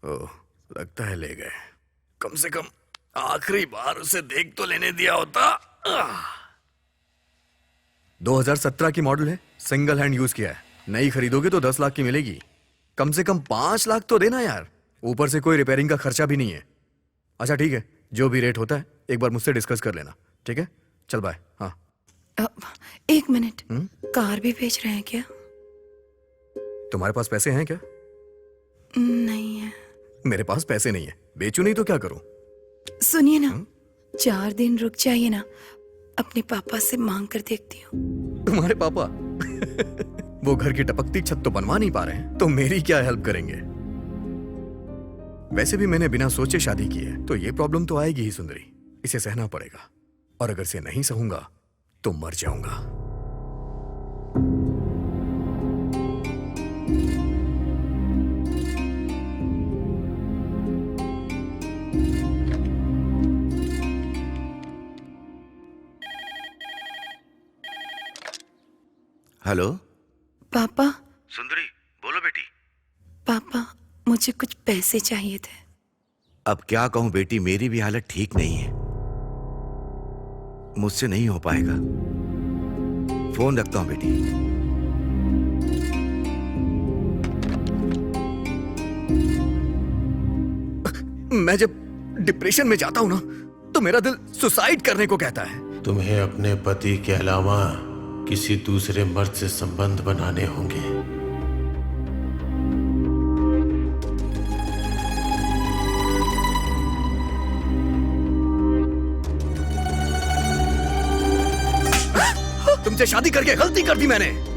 Speaker 5: ओह, लगता है ले गए। कम से कम आखिरी बार उसे देख तो लेने दिया होता। 2017 की मॉडल है, सिंगल हैंड यूज किया है। नई खरीदोगे तो 10 लाख की मिलेगी। कम से कम 5 लाख तो देना यार। ऊपर से कोई रिपेयरिंग का खर्चा भी नहीं है। अच्छा ठीक है, जो भी रेट होता है एक बार मुझसे डिस्कस कर लेना, ठीक है? चल बाय। हाँ,
Speaker 1: एक मिनट, कार भी बेच रहे हैं क्या?
Speaker 5: तुम्हारे पास पैसे हैं क्या?
Speaker 1: नहीं है।
Speaker 5: मेरे पास पैसे नहीं है, बेचू नहीं तो क्या करूं?
Speaker 1: सुनिए ना, 4 दिन रुक जाइए ना, अपने पापा से मांग कर देखती हूँ।
Speaker 5: तुम्हारे पापा? वो घर की टपकती छत तो बनवा नहीं पा रहे हैं, तो मेरी क्या हेल्प करेंगे? वैसे भी मैंने बिना सोचे शादी की है, तो ये प्रॉब्लम तो आएगी ही सुंदरी। इसे सहना पड़ेगा, और अगर इसे नहीं सहूंगा तो मर जाऊंगा।
Speaker 4: हेलो
Speaker 1: पापा।
Speaker 4: सुंदरी, बोलो बेटी।
Speaker 1: पापा, मुझे कुछ पैसे चाहिए थे।
Speaker 4: अब क्या कहूं बेटी, मेरी भी हालत ठीक नहीं है। मुझसे नहीं हो पाएगा। फोन रखता हूं बेटी।
Speaker 5: मैं जब डिप्रेशन में जाता हूं ना, तो मेरा दिल सुसाइड करने को कहता है।
Speaker 2: तुम्हें अपने पति के अलावा किसी दूसरे मर्द से संबंध बनाने होंगे।
Speaker 5: तुमसे शादी करके गलती कर दी मैंने।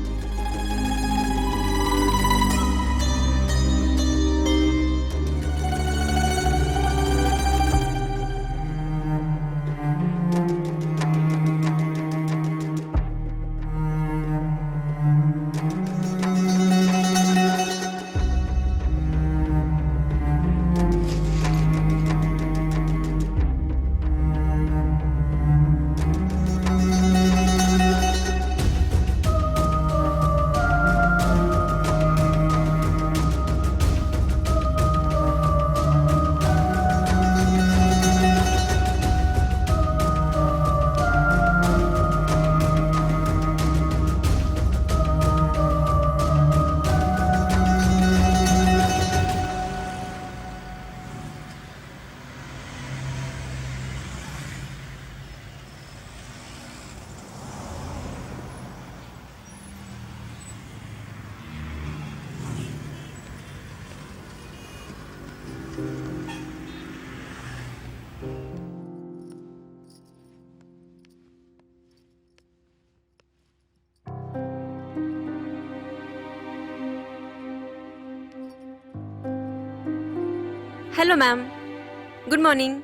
Speaker 6: Hello ma'am, good morning.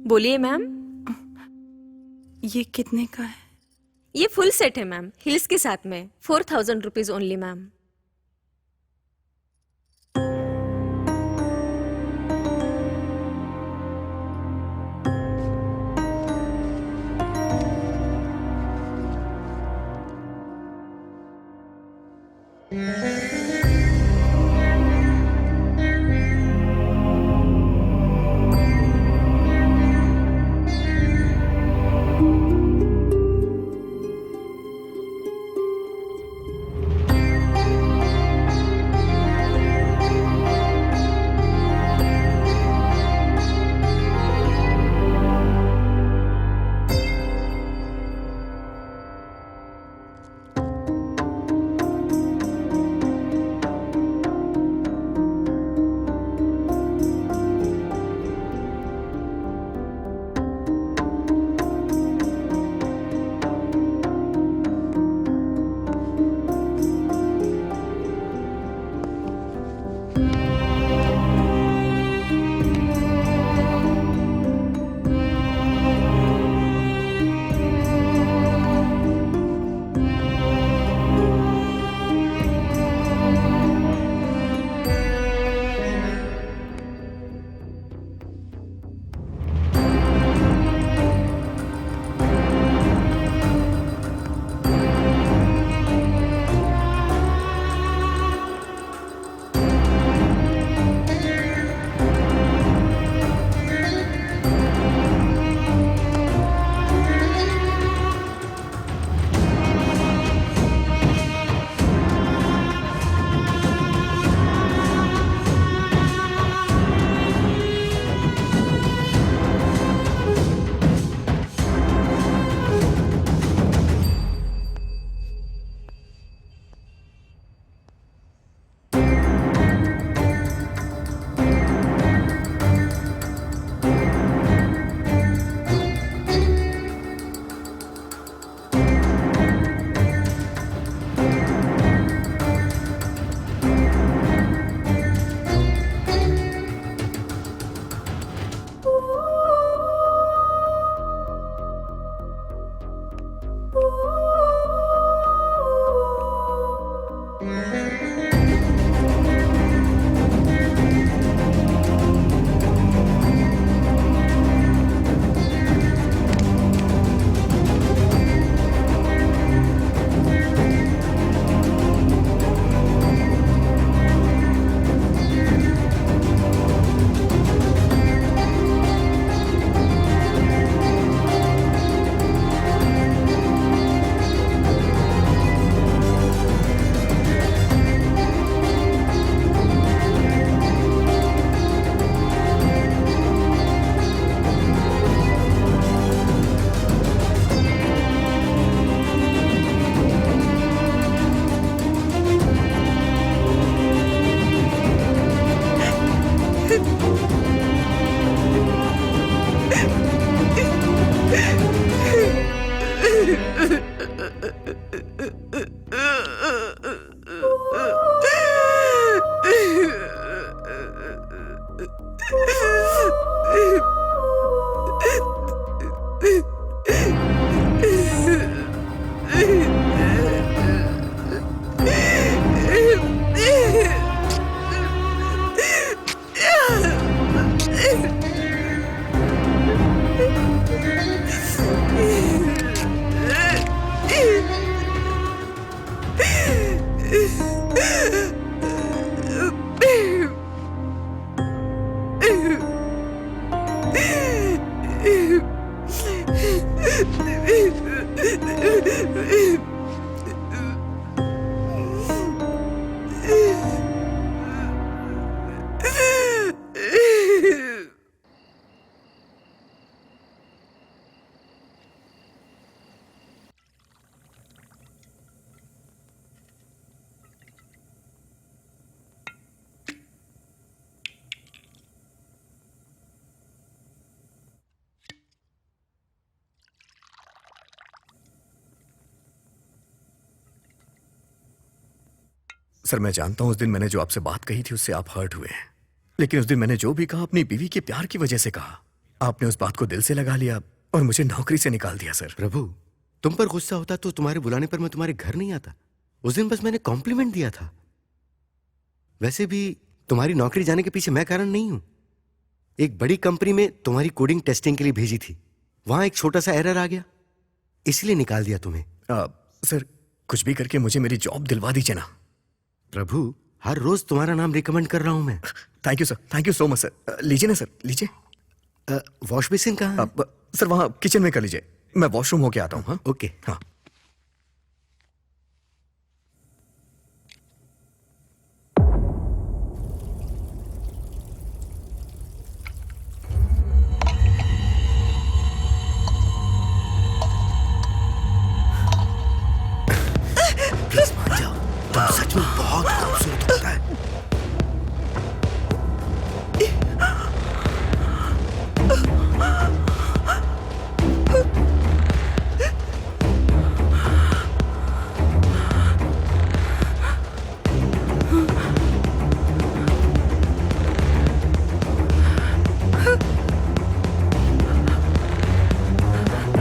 Speaker 6: बोलिए मैम।
Speaker 1: ये कितने का है?
Speaker 6: ये फुल सेट है मैम, हिल्स के साथ में। 4000 रुपीज ओनली मैम।
Speaker 5: सर, मैं जानता हूं उस दिन मैंने जो आपसे बात कही थी उससे आप हर्ट हुए हैं, लेकिन उस दिन मैंने जो भी कहा अपनी बीवी के प्यार की वजह से कहा। आपने उस बात को दिल से लगा लिया और मुझे नौकरी से निकाल दिया। सर
Speaker 7: प्रभु, तुम पर गुस्सा होता तो तुम्हारे बुलाने पर मैं तुम्हारे घर नहीं आता। उस दिन बस मैंने कॉम्प्लीमेंट दिया था। वैसे भी तुम्हारी नौकरी जाने के पीछे मैं कारण नहीं हूं। एक बड़ी कंपनी में तुम्हारी कोडिंग टेस्टिंग के लिए भेजी थी, वहां एक छोटा सा एरर आ गया, इसलिए निकाल दिया तुम्हें।
Speaker 5: सर, कुछ भी करके मुझे मेरी जॉब दिलवा दीजिए ना।
Speaker 7: प्रभु, हर रोज तुम्हारा नाम रिकमेंड कर रहा हूं मैं।
Speaker 5: Thank you sir, thank you so much sir. लीजिए ना सर, लीजिए।
Speaker 7: वॉश बेसिन कहाँ है?
Speaker 5: सर वहाँ किचन में कर लीजिए, मैं वॉशरूम होके आता हूँ। हाँ
Speaker 7: ओके।
Speaker 5: हाँ।
Speaker 7: प्लीज मान जाओ, तुम सच में बहुत खूबसूरत होता है।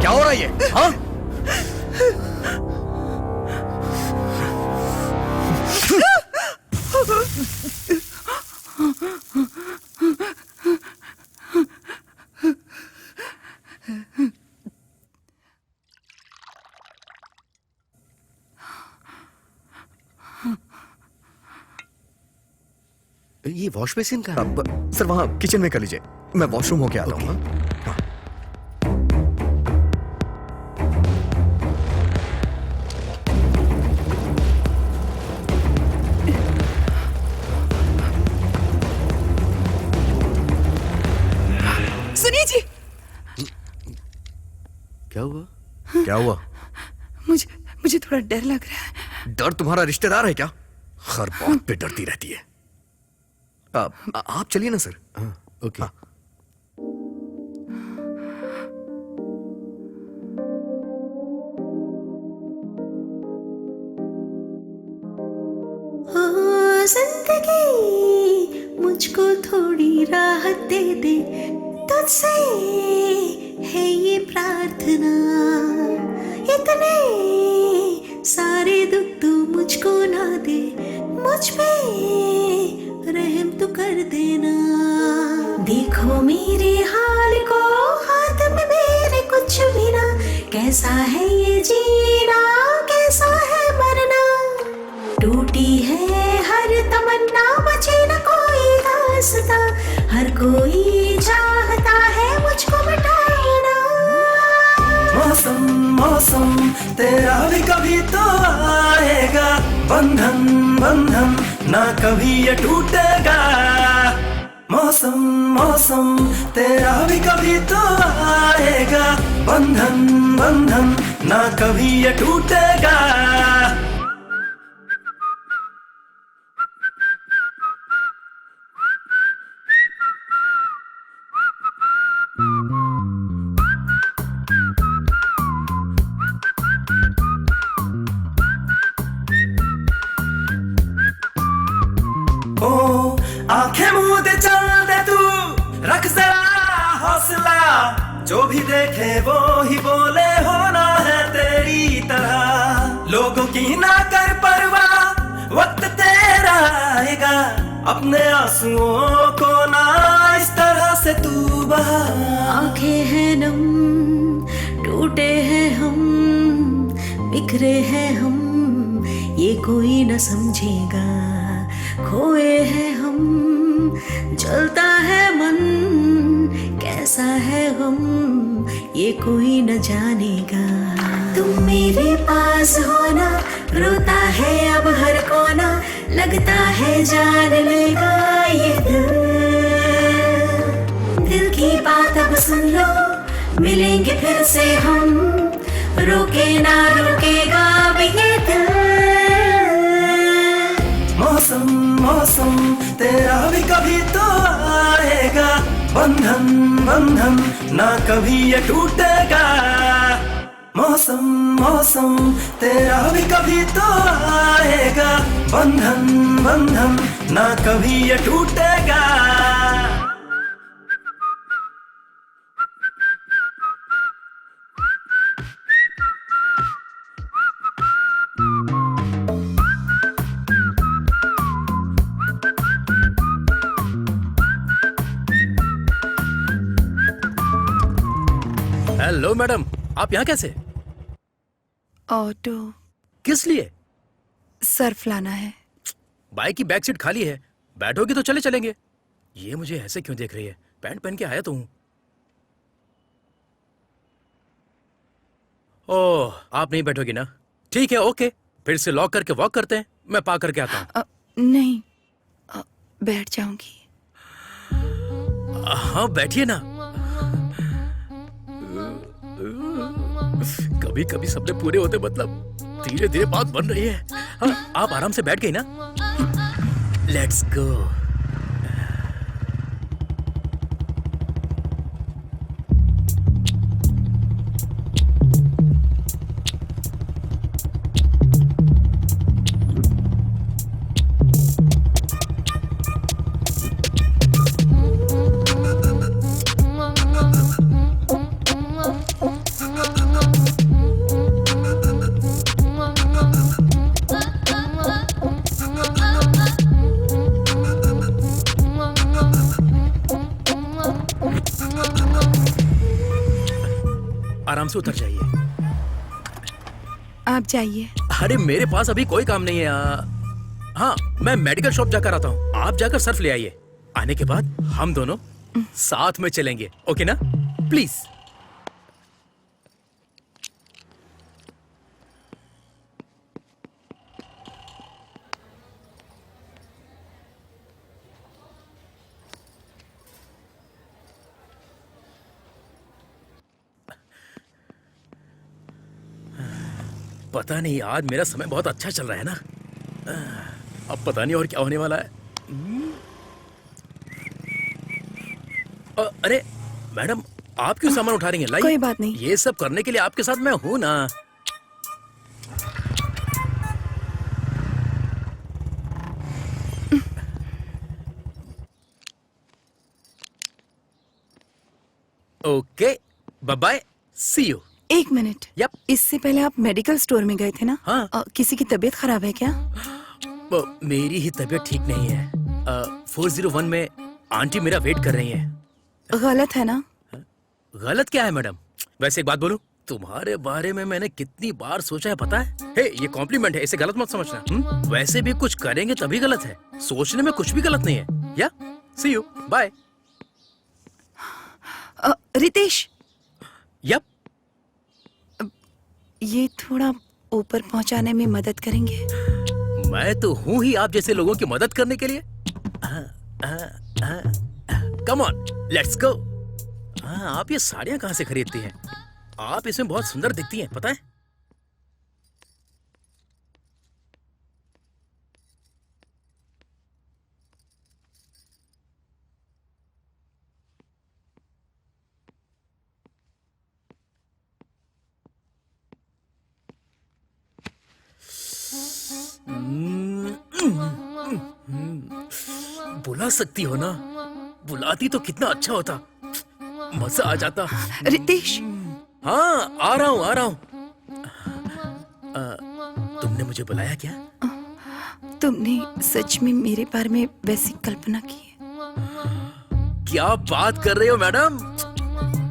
Speaker 5: क्या हो रहा है ये? हाँ?
Speaker 7: ये वॉश बेसिन कहाँ है?
Speaker 5: सर वहाँ किचन में कर लीजिए, मैं वॉशरूम होके आता हूँ। हाँ?
Speaker 1: सुनिए जी,
Speaker 7: क्या हुआ?
Speaker 5: क्या हुआ?
Speaker 1: मुझे मुझे थोड़ा डर लग रहा है।
Speaker 5: डर तुम्हारा रिश्तेदार है क्या? हर बात पे डरती रहती है। आप चलिए ना सर।
Speaker 7: हाँ, ओके।
Speaker 5: हाँ।
Speaker 10: ओ जिंदगी मुझको थोड़ी राहत दे दे, तुझसे है ये प्रार्थना। इतने सारे दुख तू मुझको ना दे, मुझ पे रहम तो कर देना। देखो मेरे हाल को, हाथ में मेरे कुछ भी ना। कैसा है ये जीना, कैसा है मरना। टूटी है हर तमन्ना, बचे न कोई रास्ता। हर कोई चाहता है मुझको मिटाना।
Speaker 9: मौसम मौसम तेरा भी कभी तो आएगा, बंधन बंधन ना कभी ये टूटेगा। मौसम मौसम तेरा भी कभी तो आएगा, बंधन बंधन ना कभी ये टूटेगा। ओ आंखें मूंद चल दे तू, रख जरा हौसला। जो भी देखे वो ही बोले, होना है तेरी तरह। लोगों की ना कर परवाह, वक्त तेरा आएगा। अपने आंसुओं को ना इस तरह से तू बहा।
Speaker 10: आंखें हैं नम, टूटे हैं हम, बिखरे हैं हम, ये कोई न समझेगा। खोए हैं हम, जलता है मन, कैसा है हम, ये कोई न जानेगा। तुम मेरे पास होना, रोता है अब हर कोना। लगता है जान लेगा ये दिल की बात अब सुन लो। मिलेंगे फिर से हम, रोके ना रोकेगा अब ये दिल।
Speaker 9: मौसम मौसम तेरा भी कभी तो आएगा, बंधन बंधन ना कभी ये टूटेगा। मौसम मौसम तेरा भी कभी तो आएगा, बंधन बंधन ना कभी ये टूटेगा।
Speaker 8: हेलो मैडम, आप यहाँ कैसे?
Speaker 1: ऑटो,
Speaker 8: किस लिए?
Speaker 1: सर्फ लाना है।
Speaker 8: बाइक की बैक सीट खाली है, बैठोगी तो चले चलेंगे। ये मुझे ऐसे क्यों देख रही है? पैंट पहन के आया तो हूँ। ओह, आप नहीं बैठोगी ना? ठीक है, ओके, फिर से लॉक करके वॉक करते हैं। मैं पा करके आता हूँ।
Speaker 1: नहीं, बैठ जाऊंगी।
Speaker 8: हाँ बैठिए ना। कभी कभी सपने पूरे होते, मतलब धीरे धीरे बात बन रही है। हाँ, आप आराम से बैठ गई ना? Let's go. आराम से उतर जाइए।
Speaker 1: आप जाइए।
Speaker 8: अरे मेरे पास अभी कोई काम नहीं है। हाँ, मैं मेडिकल शॉप जाकर आता हूँ। आप जाकर सर्फ ले आइए। आने के बाद हम दोनों साथ में चलेंगे, ओके ना? प्लीज। पता नहीं, आज मेरा समय बहुत अच्छा चल रहा है ना। अब पता नहीं और क्या होने वाला है। अरे मैडम, आप क्यों सामान उठा रही हैं? लाइए।
Speaker 1: कोई बात नहीं।
Speaker 8: ये सब करने के लिए आपके साथ मैं हूं ना। Okay, bye bye, see you.
Speaker 1: एक मिनट।
Speaker 8: यप।
Speaker 1: इससे पहले आप मेडिकल स्टोर में गए थे ना?
Speaker 8: हाँ।
Speaker 1: किसी की तबीयत खराब है क्या?
Speaker 8: मेरी ही तबीयत ठीक नहीं है। 401 में आंटी मेरा वेट कर रही हैं।
Speaker 1: गलत है ना?
Speaker 8: गलत क्या है मैडम? वैसे एक बात बोलूं, तुम्हारे बारे में मैंने कितनी बार सोचा है पता है? हे, ये कॉम्प्लीमेंट है, इसे गलत मत समझना। वैसे भी कुछ करेंगे तभी गलत है, सोचने में कुछ भी गलत नहीं है। या सी यू, बाय।
Speaker 1: रितेश,
Speaker 8: यप।
Speaker 1: ये थोड़ा ऊपर पहुंचाने में मदद करेंगे?
Speaker 8: मैं तो हूं ही आप जैसे लोगों की मदद करने के लिए। Come on, let's go. आप ये साड़ियां कहां से खरीदती हैं? आप इसमें बहुत सुंदर दिखती हैं, पता है? बुला सकती हो ना? बुलाती तो कितना अच्छा होता, मजा आ जाता।
Speaker 1: रितेश।
Speaker 8: हाँ, आ रहा हूँ, आ रहा हूँ। तुमने मुझे बुलाया क्या?
Speaker 1: तुमने सच में मेरे बारे में वैसी कल्पना की है?
Speaker 8: क्या बात कर रहे हो मैडम?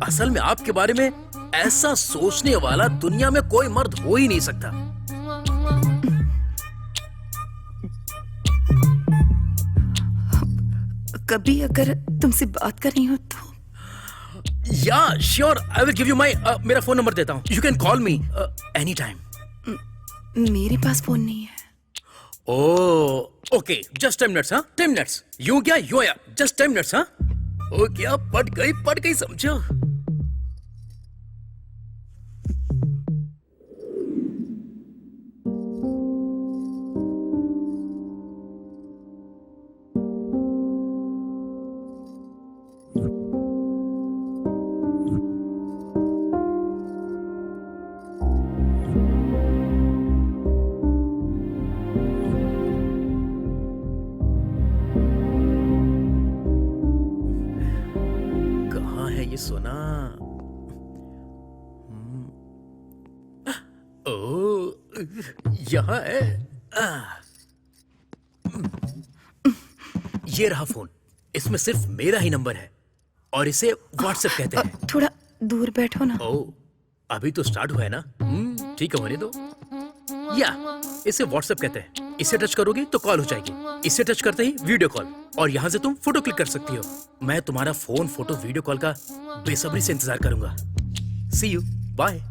Speaker 8: असल में आपके बारे में ऐसा सोचने वाला दुनिया में कोई मर्द हो ही नहीं सकता।
Speaker 1: कभी अगर तुमसे बात करनी हो तो?
Speaker 8: या sure, I will give you माई, मेरा फोन नंबर देता हूँ। You can call me any time.
Speaker 1: मेरे पास फोन नहीं है।
Speaker 8: Oh okay, just 10 minutes. हाँ, 10 मिनट्स। यूं क्या यूं आया, जस्ट 10 मिनट्स। हाँ, ओ क्या, पट गई समझो। ये सोना। ओ, यहाँ है। ये रहा फोन, इसमें सिर्फ मेरा ही नंबर है और इसे व्हाट्सएप कहते हैं।
Speaker 1: थोड़ा दूर बैठो ना।
Speaker 8: ओ, अभी तो स्टार्ट हुआ है ना। ठीक है, होने दो। या इसे व्हाट्सएप कहते हैं, इसे टच करोगी तो कॉल हो जाएगी। इसे टच करते ही वीडियो कॉल, और यहाँ से तुम फोटो क्लिक कर सकती हो। मैं तुम्हारा फोन फोटो वीडियो कॉल का बेसब्री से इंतजार करूंगा। सी यू, बाय।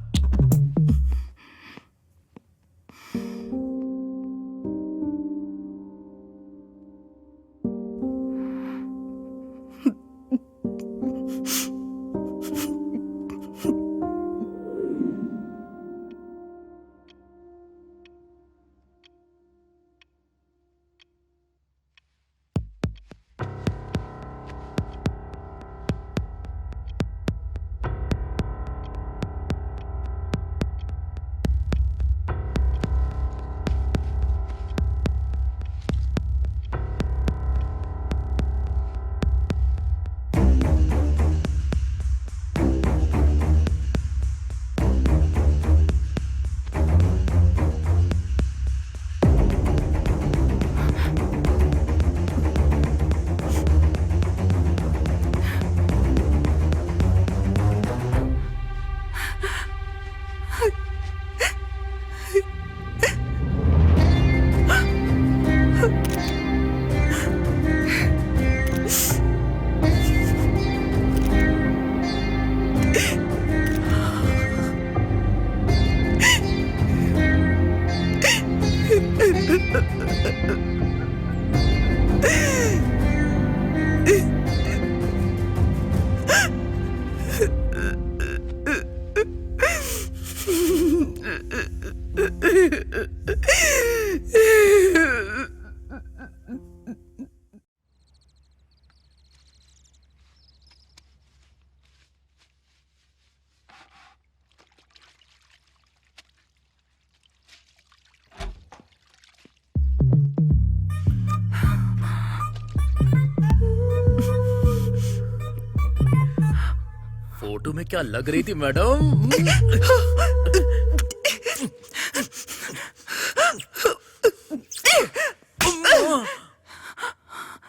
Speaker 8: फोटो में क्या लग रही थी मैडम?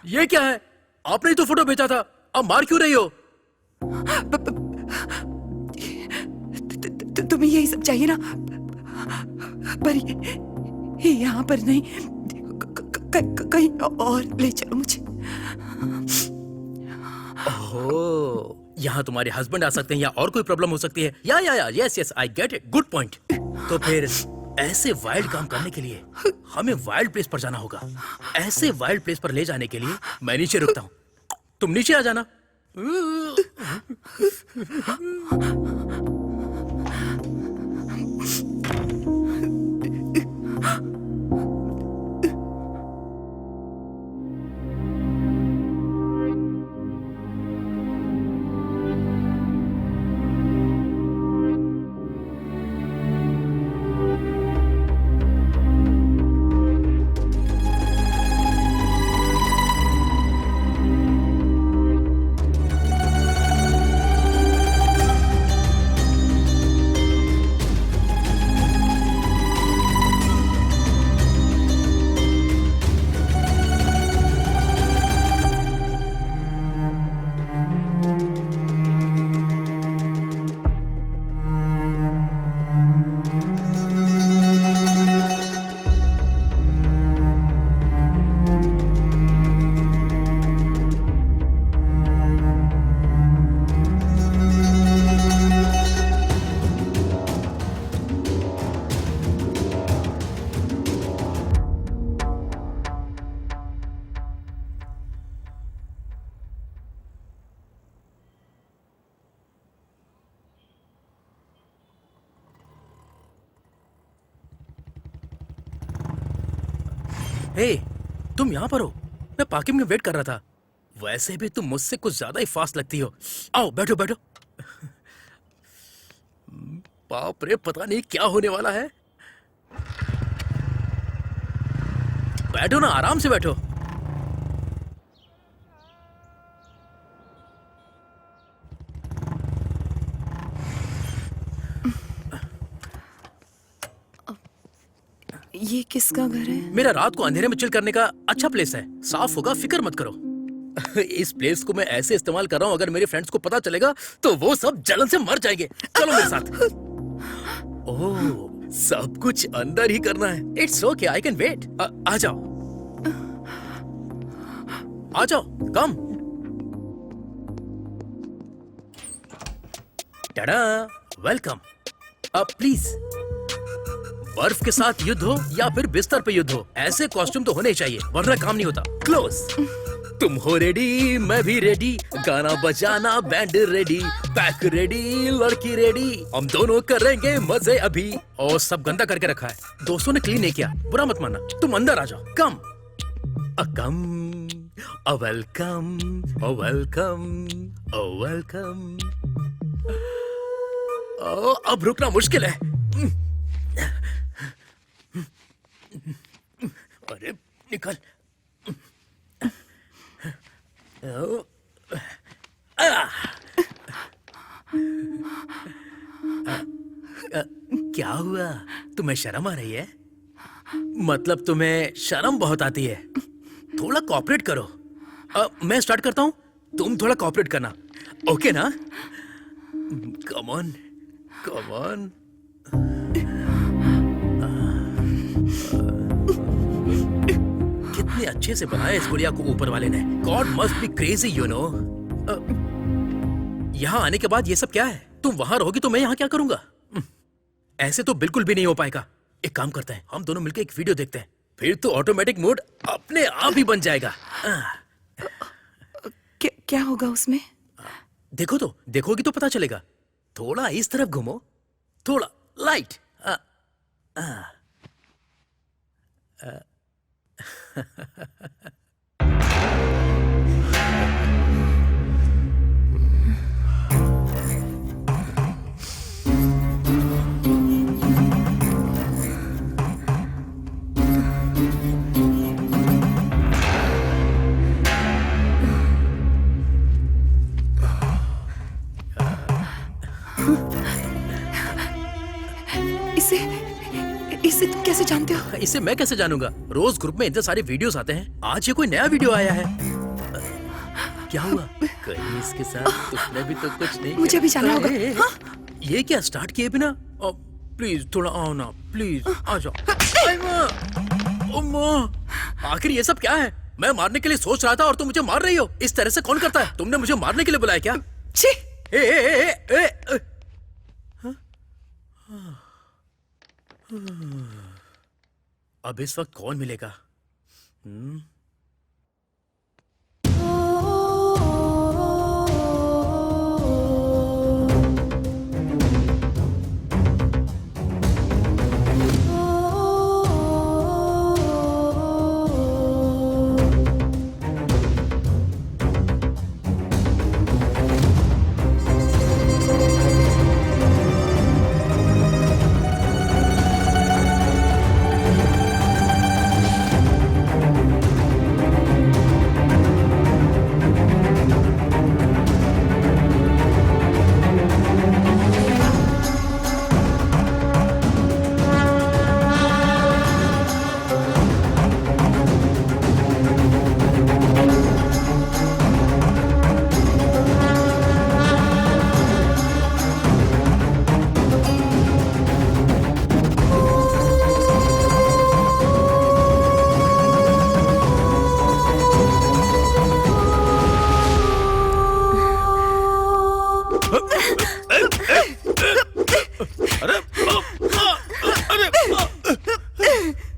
Speaker 8: ये क्या है? आपने ही तो फोटो भेजा था, अब मार क्यों रही हो?
Speaker 1: तुम्हें यही सब चाहिए ना, पर ये यहाँ पर नहीं, कहीं और ले चलो मुझे।
Speaker 8: ओह, यहाँ तुम्हारे हस्बैंड आ सकते हैं या और कोई प्रॉब्लम हो सकती है। या yes I get it, good point. तो फिर ऐसे वाइल्ड काम करने के लिए हमें वाइल्ड प्लेस पर जाना होगा। ऐसे वाइल्ड प्लेस पर ले जाने के लिए मैं नीचे रुकता हूँ, तुम नीचे आ जाना। हे, तुम यहाँ पर हो? मैं पार्किंग में वेट कर रहा था। वैसे भी तुम मुझसे कुछ ज्यादा ही फास्ट लगती हो। आओ बैठो बैठो। बाप रे, पता नहीं क्या होने वाला है। बैठो ना, आराम से बैठो।
Speaker 1: ये किसका घर है?
Speaker 8: मेरा रात को अंधेरे में चिल करने का अच्छा प्लेस है। साफ होगा, फिक्र मत करो। इस प्लेस को मैं ऐसे इस्तेमाल कर रहा हूँ, अगर मेरे फ्रेंड्स को पता चलेगा तो वो सब जलन से मर जाएंगे। चलो मेरे साथ। ओह, सब कुछ अंदर ही करना है। It's okay, I can wait. आ जाओ। आ जाओ, कम। Tada, welcome. अब प्लीज, बर्फ के साथ युद्ध हो या फिर बिस्तर पे युद्ध हो, ऐसे कॉस्ट्यूम तो होने ही चाहिए, वरना काम नहीं होता। क्लोज। तुम हो रेडी, मैं भी रेडी, गाना बजाना बैंड रेडी, पैक रेडी, लड़की रेडी, हम दोनों करेंगे मजे अभी। और सब गंदा करके रखा है, दोस्तों ने क्लीन नहीं किया, बुरा मत मानना। तुम अंदर आ जाओ, कम। कम, वेलकम, वेलकम, वेलकम। अब रुकना मुश्किल है। अरे निकल। क्या हुआ, तुम्हें शर्म आ रही है? मतलब तुम्हें शर्म बहुत आती है। थोड़ा कोऑपरेट करो। मैं स्टार्ट करता हूं, तुम थोड़ा कोऑपरेट करना, ओके ना? Come on, come on. कितने अच्छे से बनाया इस गुड़िया को ऊपर वाले ने। God must be crazy, you know. यहाँ आने के बाद ये सब क्या है? तुम वहां रहोगी तो मैं यहाँ क्या करूंगा? ऐसे तो बिल्कुल भी नहीं हो पाएगा। एक काम करते हैं, हम दोनों मिलकर एक वीडियो देखते हैं, फिर तो ऑटोमेटिक मोड अपने आप ही बन जाएगा।
Speaker 1: क्या होगा उसमें?
Speaker 8: देखो तो, देखोगी तो पता चलेगा। थोड़ा इस तरफ घूमो, थोड़ा लाइट।
Speaker 1: इसे तुम कैसे जानते हो?
Speaker 8: इसे मैं कैसे जानूंगा? रोज ग्रुप में इतने सारे वीडियोस आते हैं, आज ये कोई नया वीडियो आया है। क्या हुआ? कहीं इसके साथ तुमने भी तो कुछ नहीं
Speaker 1: मुझे भी जाना होगा।
Speaker 8: ये क्या स्टार्ट किए बिना? प्लीज थोड़ा आओ ना, प्लीज आ जाओ। आखिर ये सब क्या है? मैं मारने के लिए सोच रहा था और तुम मुझे मार रही हो। इस तरह से कौन करता है? तुमने मुझे मारने के लिए बुलाया क्या? अब इस वक्त कौन मिलेगा?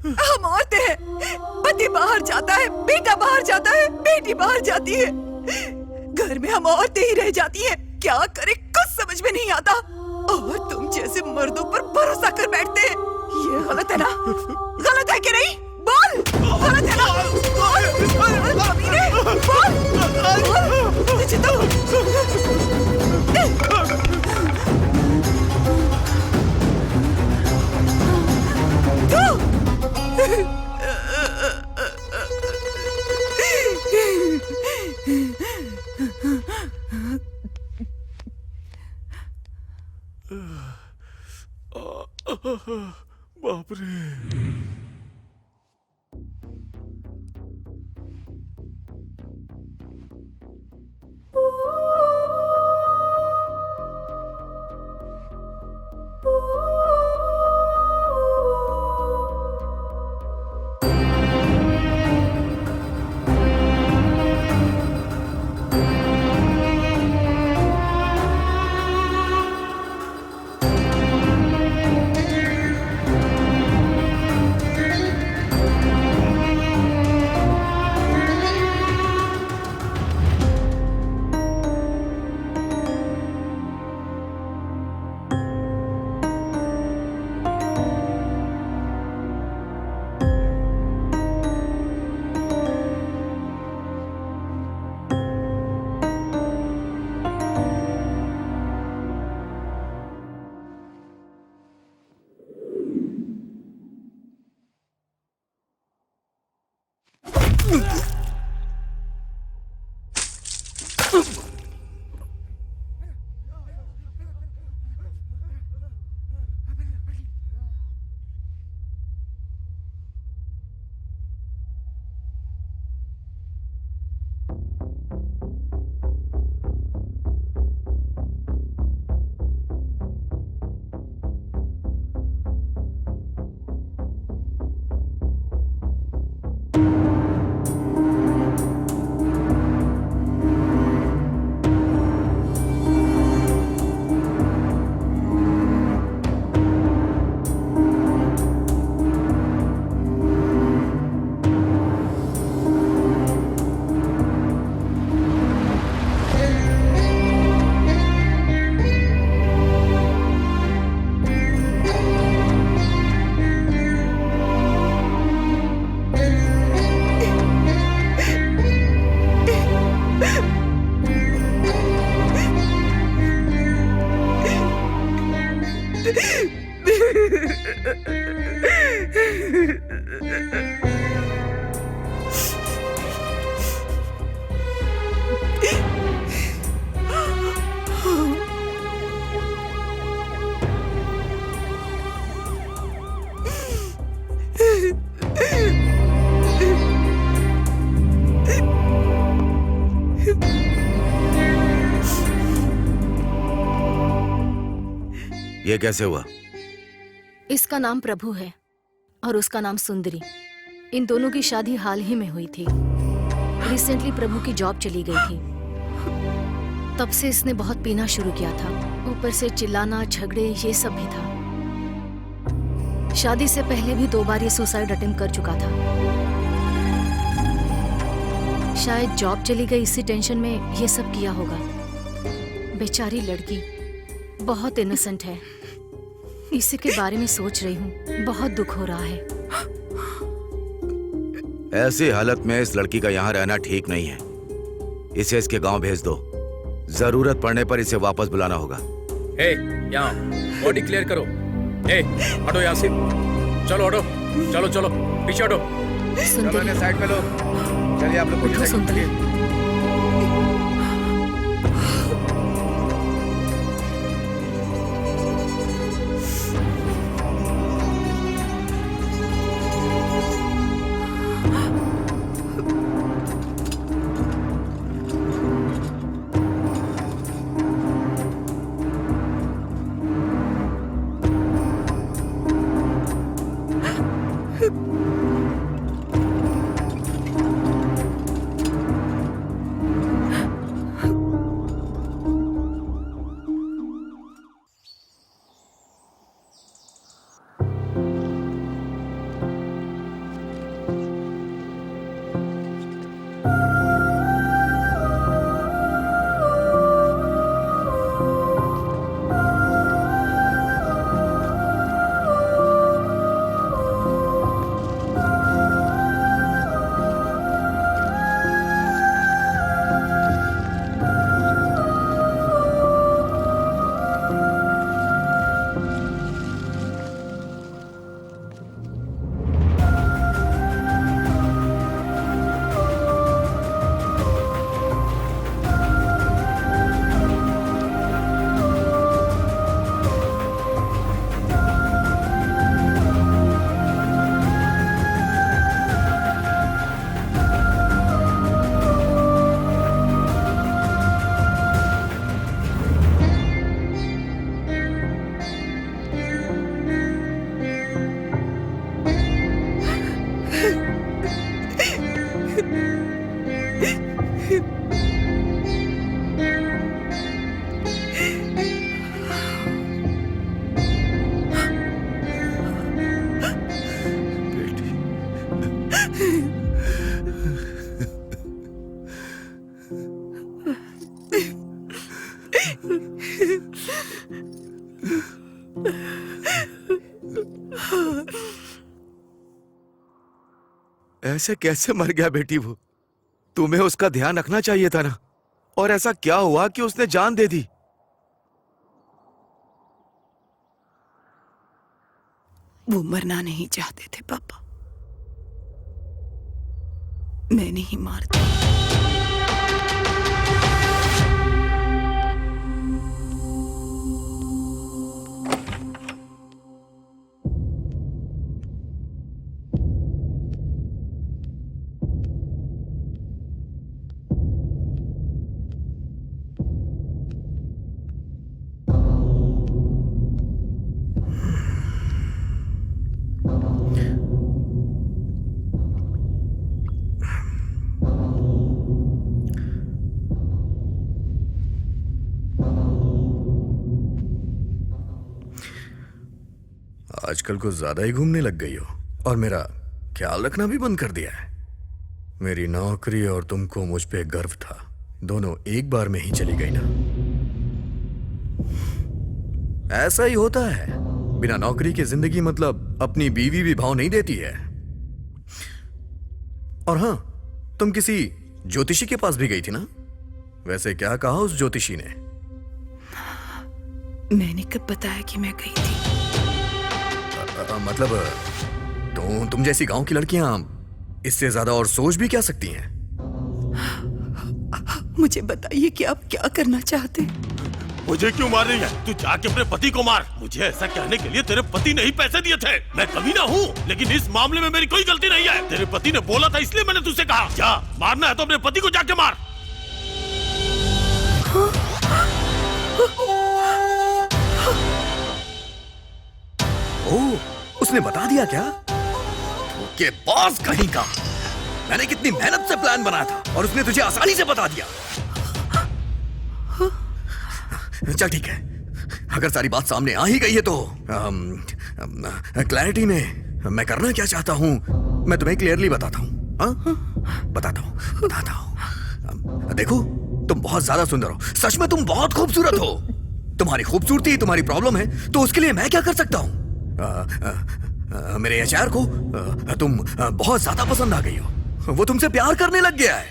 Speaker 1: हम औरतें हैं, पति बाहर जाता है, बेटा बाहर जाता है, बेटी बाहर जाती है, घर में हम औरतें ही रह जाती हैं। क्या करें कुछ समझ में नहीं आता। और तुम जैसे मर्दों पर भरोसा कर बैठते हैं। ये गलत है ना? गलत है कि नहीं? बोल, गलत है ना? बोल, कमीने, बोल, तुझे तो
Speaker 2: बाप रे।
Speaker 4: ये कैसे हुआ?
Speaker 3: इसका नाम प्रभु है और उसका नाम सुंदरी। इन दोनों की शादी हाल ही में हुई थी। रिसेंटली प्रभु की जॉब चली गई थी। तब से इसने बहुत पीना शुरू किया था। ऊपर से चिल्लाना, झगड़े, ये सब भी था। शादी से पहले भी 2 बार ये सुसाइड अटेम्प्ट कर चुका था। शायद जॉब चली गई, इसी टेंशन में ये सब किया होगा। बेचारी लड़की बहुत इनोसेंट है। इसी के बारे में सोच रही हूँ। बहुत दुख हो रहा है।
Speaker 4: ऐसी हालत में इस लड़की का यहाँ रहना ठीक नहीं है। इसे इसके गांव भेज दो। जरूरत पड़ने पर इसे वापस बुलाना होगा।
Speaker 8: हे, यहाँ बॉडी क्लियर करो। हे, हटो यहाँ से। चलो हटो, चलो चलो पीछे हटो।
Speaker 3: सुंदरी,
Speaker 4: साइड में लो। चलिए आप लोग
Speaker 3: उठो सुंदरी।
Speaker 4: ऐसे कैसे मर गया बेटी वो? तुम्हें उसका ध्यान रखना चाहिए था ना। और ऐसा क्या हुआ कि उसने जान दे दी?
Speaker 1: वो मरना नहीं चाहते थे पापा। मैंने ही मार दी।
Speaker 5: आजकल कुछ ज्यादा ही घूमने लग गई हो और मेरा ख्याल रखना भी बंद कर दिया है। मेरी नौकरी और तुमको मुझ पे गर्व था, दोनों एक बार में ही चली गई ना। ऐसा ही होता है, बिना नौकरी की जिंदगी मतलब अपनी बीवी भी भाव नहीं देती है। और हाँ, तुम किसी ज्योतिषी के पास भी गई थी ना? वैसे क्या कहा उस ज्योतिषी ने?
Speaker 1: मैंने कब बताया कि मैं गई थी?
Speaker 5: मतलब तुम जैसी गांव की लड़कियां इससे ज्यादा और सोच भी क्या सकती हैं?
Speaker 1: मुझे बताइए कि आप क्या करना चाहते हैं?
Speaker 2: मुझे क्यों मार रही है? तू जाके अपने पति को मार। मुझे ऐसा कहने के लिए तेरे पति ने ही पैसे दिए थे। मैं कभी ना हूँ, लेकिन इस मामले में मेरी कोई गलती नहीं है। तेरे पति ने बोला था इसलिए मैंने तुझसे कहा, जा मारना है तो अपने पति को जाके मार।
Speaker 5: ओह, उसने बता दिया क्या? के बॉस कहीं का। मैंने कितनी मेहनत से प्लान बनाया था और उसने तुझे आसानी से बता दिया। चल ठीक है, अगर सारी बात सामने आ ही गई है तो क्लैरिटी में मैं करना क्या चाहता हूं मैं तुम्हें क्लियरली बताता हूं। बताता हूं। देखो, तुम बहुत ज्यादा सुंदर हो, सच में तुम बहुत खूबसूरत हो। तुम्हारी खूबसूरती तुम्हारी प्रॉब्लम है, तो उसके लिए मैं क्या कर सकता हूं? मेरे एचआर को तुम बहुत ज्यादा पसंद आ गई हो, वो तुमसे प्यार करने लग गया है।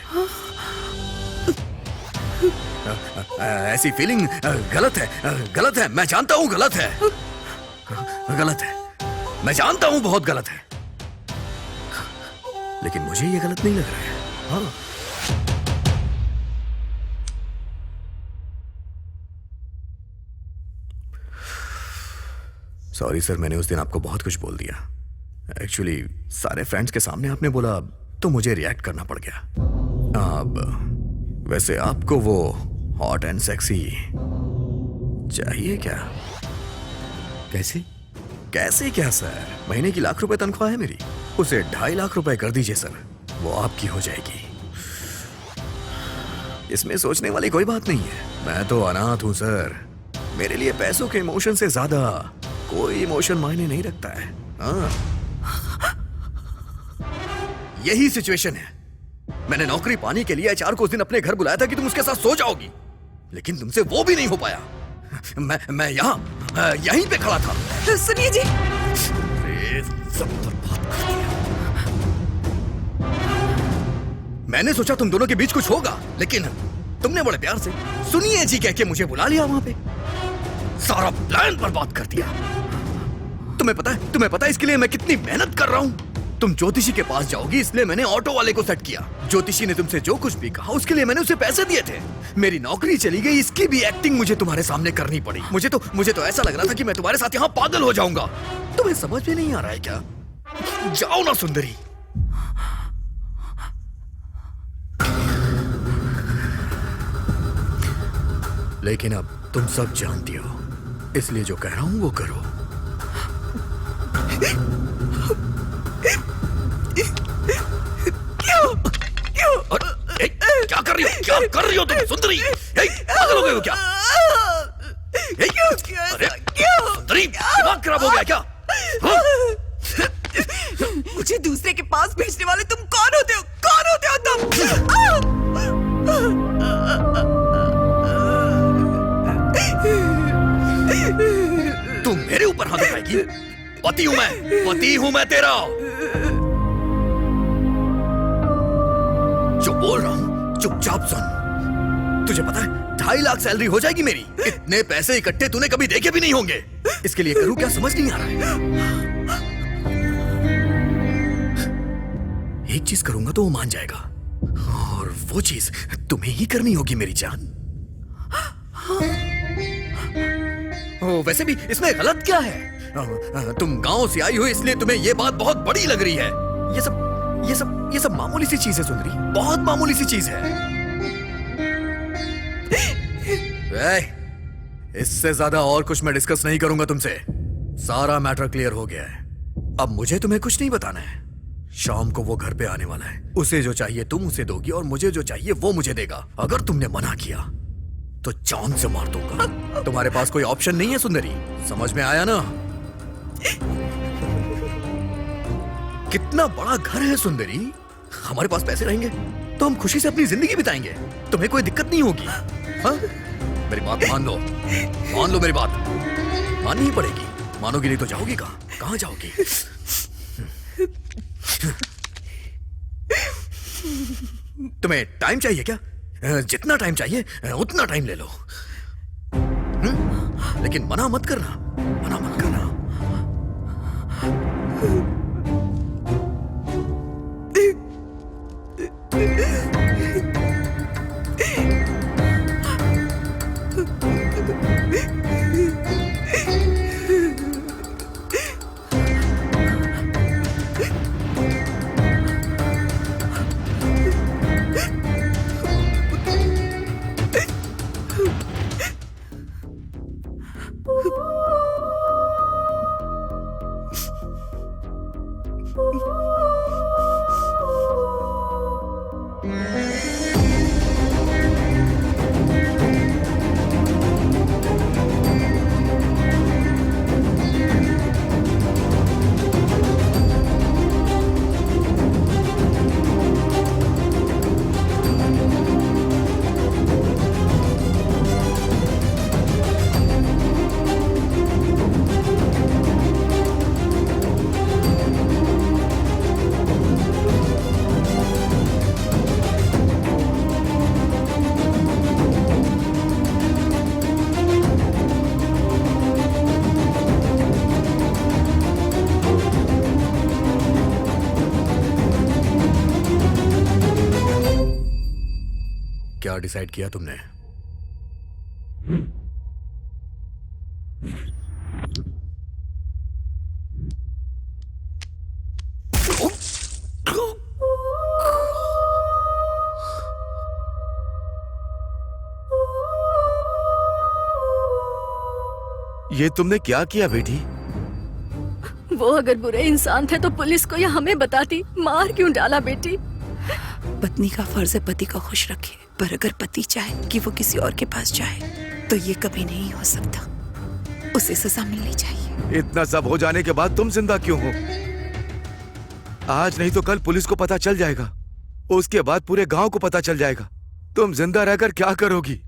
Speaker 5: ऐसी फीलिंग गलत है, मैं जानता हूं गलत है, मैं जानता हूं बहुत गलत है, लेकिन मुझे ये गलत नहीं लग रहा है। हाँ, सॉरी सर, मैंने उस दिन आपको बहुत कुछ बोल दिया। एक्चुअली सारे फ्रेंड्स के सामने आपने बोला तो मुझे रिएक्ट करना पड़ गया। अब वैसे आपको वो हॉट एंड सेक्सी चाहिए क्या? कैसे क्या सर? महीने की लाख रुपए तनख्वाह है मेरी, उसे 2.5 लाख रुपए कर दीजिए सर, वो आपकी हो जाएगी। इसमें सोचने वाली कोई बात नहीं है। मैं तो अनाथ हूं सर, मेरे लिए पैसों के इमोशन से ज्यादा कोई इमोशन मायने नहीं रखता है। हाँ, यही सिचुएशन है। मैंने नौकरी पाने के लिए एचआर को उस दिन अपने घर बुलाया था कि तुम उसके साथ सो जाओगी, लेकिन तुमसे वो भी नहीं हो पाया। मैं यहीं पे खड़ा था।
Speaker 1: सुनिए जी,
Speaker 5: सब बर्बाद कर दिया। मैंने सोचा तुम दोनों के बीच कुछ होगा, लेकिन तुमने बड़े प्यार से सुनिए जी कह के मुझे बुला लिया वहां पे, सारा प्लान बर्बाद कर दिया। तुम्हें पता है इसके लिए मैं कितनी मेहनत कर रहा हूं? तुम ज्योतिषी के पास जाओगी इसलिए मैंने ऑटो वाले को सेट किया। ज्योतिषी ने तुमसे जो कुछ भी कहा उसके लिए मैंने उसे पैसे दिए थे। मेरी नौकरी चली गई, इसकी भी एक्टिंग मुझे तुम्हारे सामने करनी पड़ी। मुझे तो ऐसा लग रहा था कि मैं तुम्हारे साथ यहाँ पागल हो जाऊंगा। तुम्हें समझ में नहीं आ रहा है क्या? जाओ ना सुंदरी। लेकिन अब तुम सब जानती हो, इसलिए जो कह रहा हूं वो करो। क्या कर रही हो तुम सुंदरी? पागल हो गए हो क्या? अरे सुंदरी, दिमाग खराब हो गया क्या?
Speaker 1: मुझे दूसरे के पास भेजने वाले तुम कौन होते हो? कौन होते हो तुम?
Speaker 5: तुम मेरे ऊपर हाथ उठाएगी? पति हूं मैं तेरा। जो बोल रहा हूं चुपचाप सुन। तुझे पता है 2.5 लाख सैलरी हो जाएगी मेरी। इतने पैसे इकट्ठे तूने कभी देखे भी नहीं होंगे। इसके लिए करूं क्या समझ नहीं आ रहा है। एक चीज करूंगा तो वो मान जाएगा, और वो चीज तुम्हें ही करनी होगी मेरी जान। ओ, वैसे भी इसमें गलत क्या है? तुम गांव से आई हो इसलिए तुम्हें ये बात बहुत बड़ी लग रही है। ये सब मामूली सी चीज है सुंदरी, बहुत मामूली सी चीज है। इससे ज्यादा और कुछ मैं डिस्कस नहीं करूंगा तुमसे। सारा मैटर क्लियर हो गया है। अब मुझे तुम्हें कुछ नहीं बताना है। शाम को वो घर पे आने वाला है। उसे जो चाहिए तुम उसे दोगी और मुझे जो चाहिए वो मुझे देगा। अगर तुमने मना किया तो जान से मार दूंगा। तुम्हारे पास कोई ऑप्शन नहीं है सुंदरी, समझ में आया ना? कितना बड़ा घर है सुंदरी। हमारे पास पैसे रहेंगे तो हम खुशी से अपनी जिंदगी बिताएंगे। तुम्हें कोई दिक्कत नहीं होगी। हाँ? मेरी बात मान लो मेरी बात। माननी ही पड़ेगी। मानोगी नहीं तो जाओगी कहाँ जाओगी? तुम्हें टाइम चाहिए क्या? जितना टाइम चाहिए उतना टाइम ले लो। लेकिन मना मत करना। क्या डिसाइड किया तुमने?
Speaker 4: ये तुमने क्या किया बेटी?
Speaker 3: वो अगर बुरे इंसान थे तो पुलिस को या हमें बताती। मार क्यों डाला बेटी?
Speaker 1: पत्नी का फर्ज है पति को खुश रखे, पर अगर पति चाहे कि वो किसी और के पास जाए तो ये कभी नहीं हो सकता। उसे सजा मिलनी चाहिए।
Speaker 4: इतना सब हो जाने के बाद तुम जिंदा क्यों हो? आज नहीं तो कल पुलिस को पता चल जाएगा, उसके बाद पूरे गांव को पता चल जाएगा। तुम जिंदा रहकर क्या करोगी?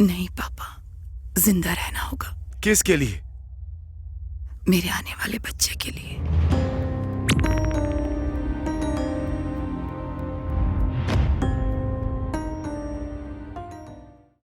Speaker 1: नहीं पापा, जिंदा रहना होगा।
Speaker 4: किसके लिए?
Speaker 1: मेरे आने वाले बच्चे के लिए।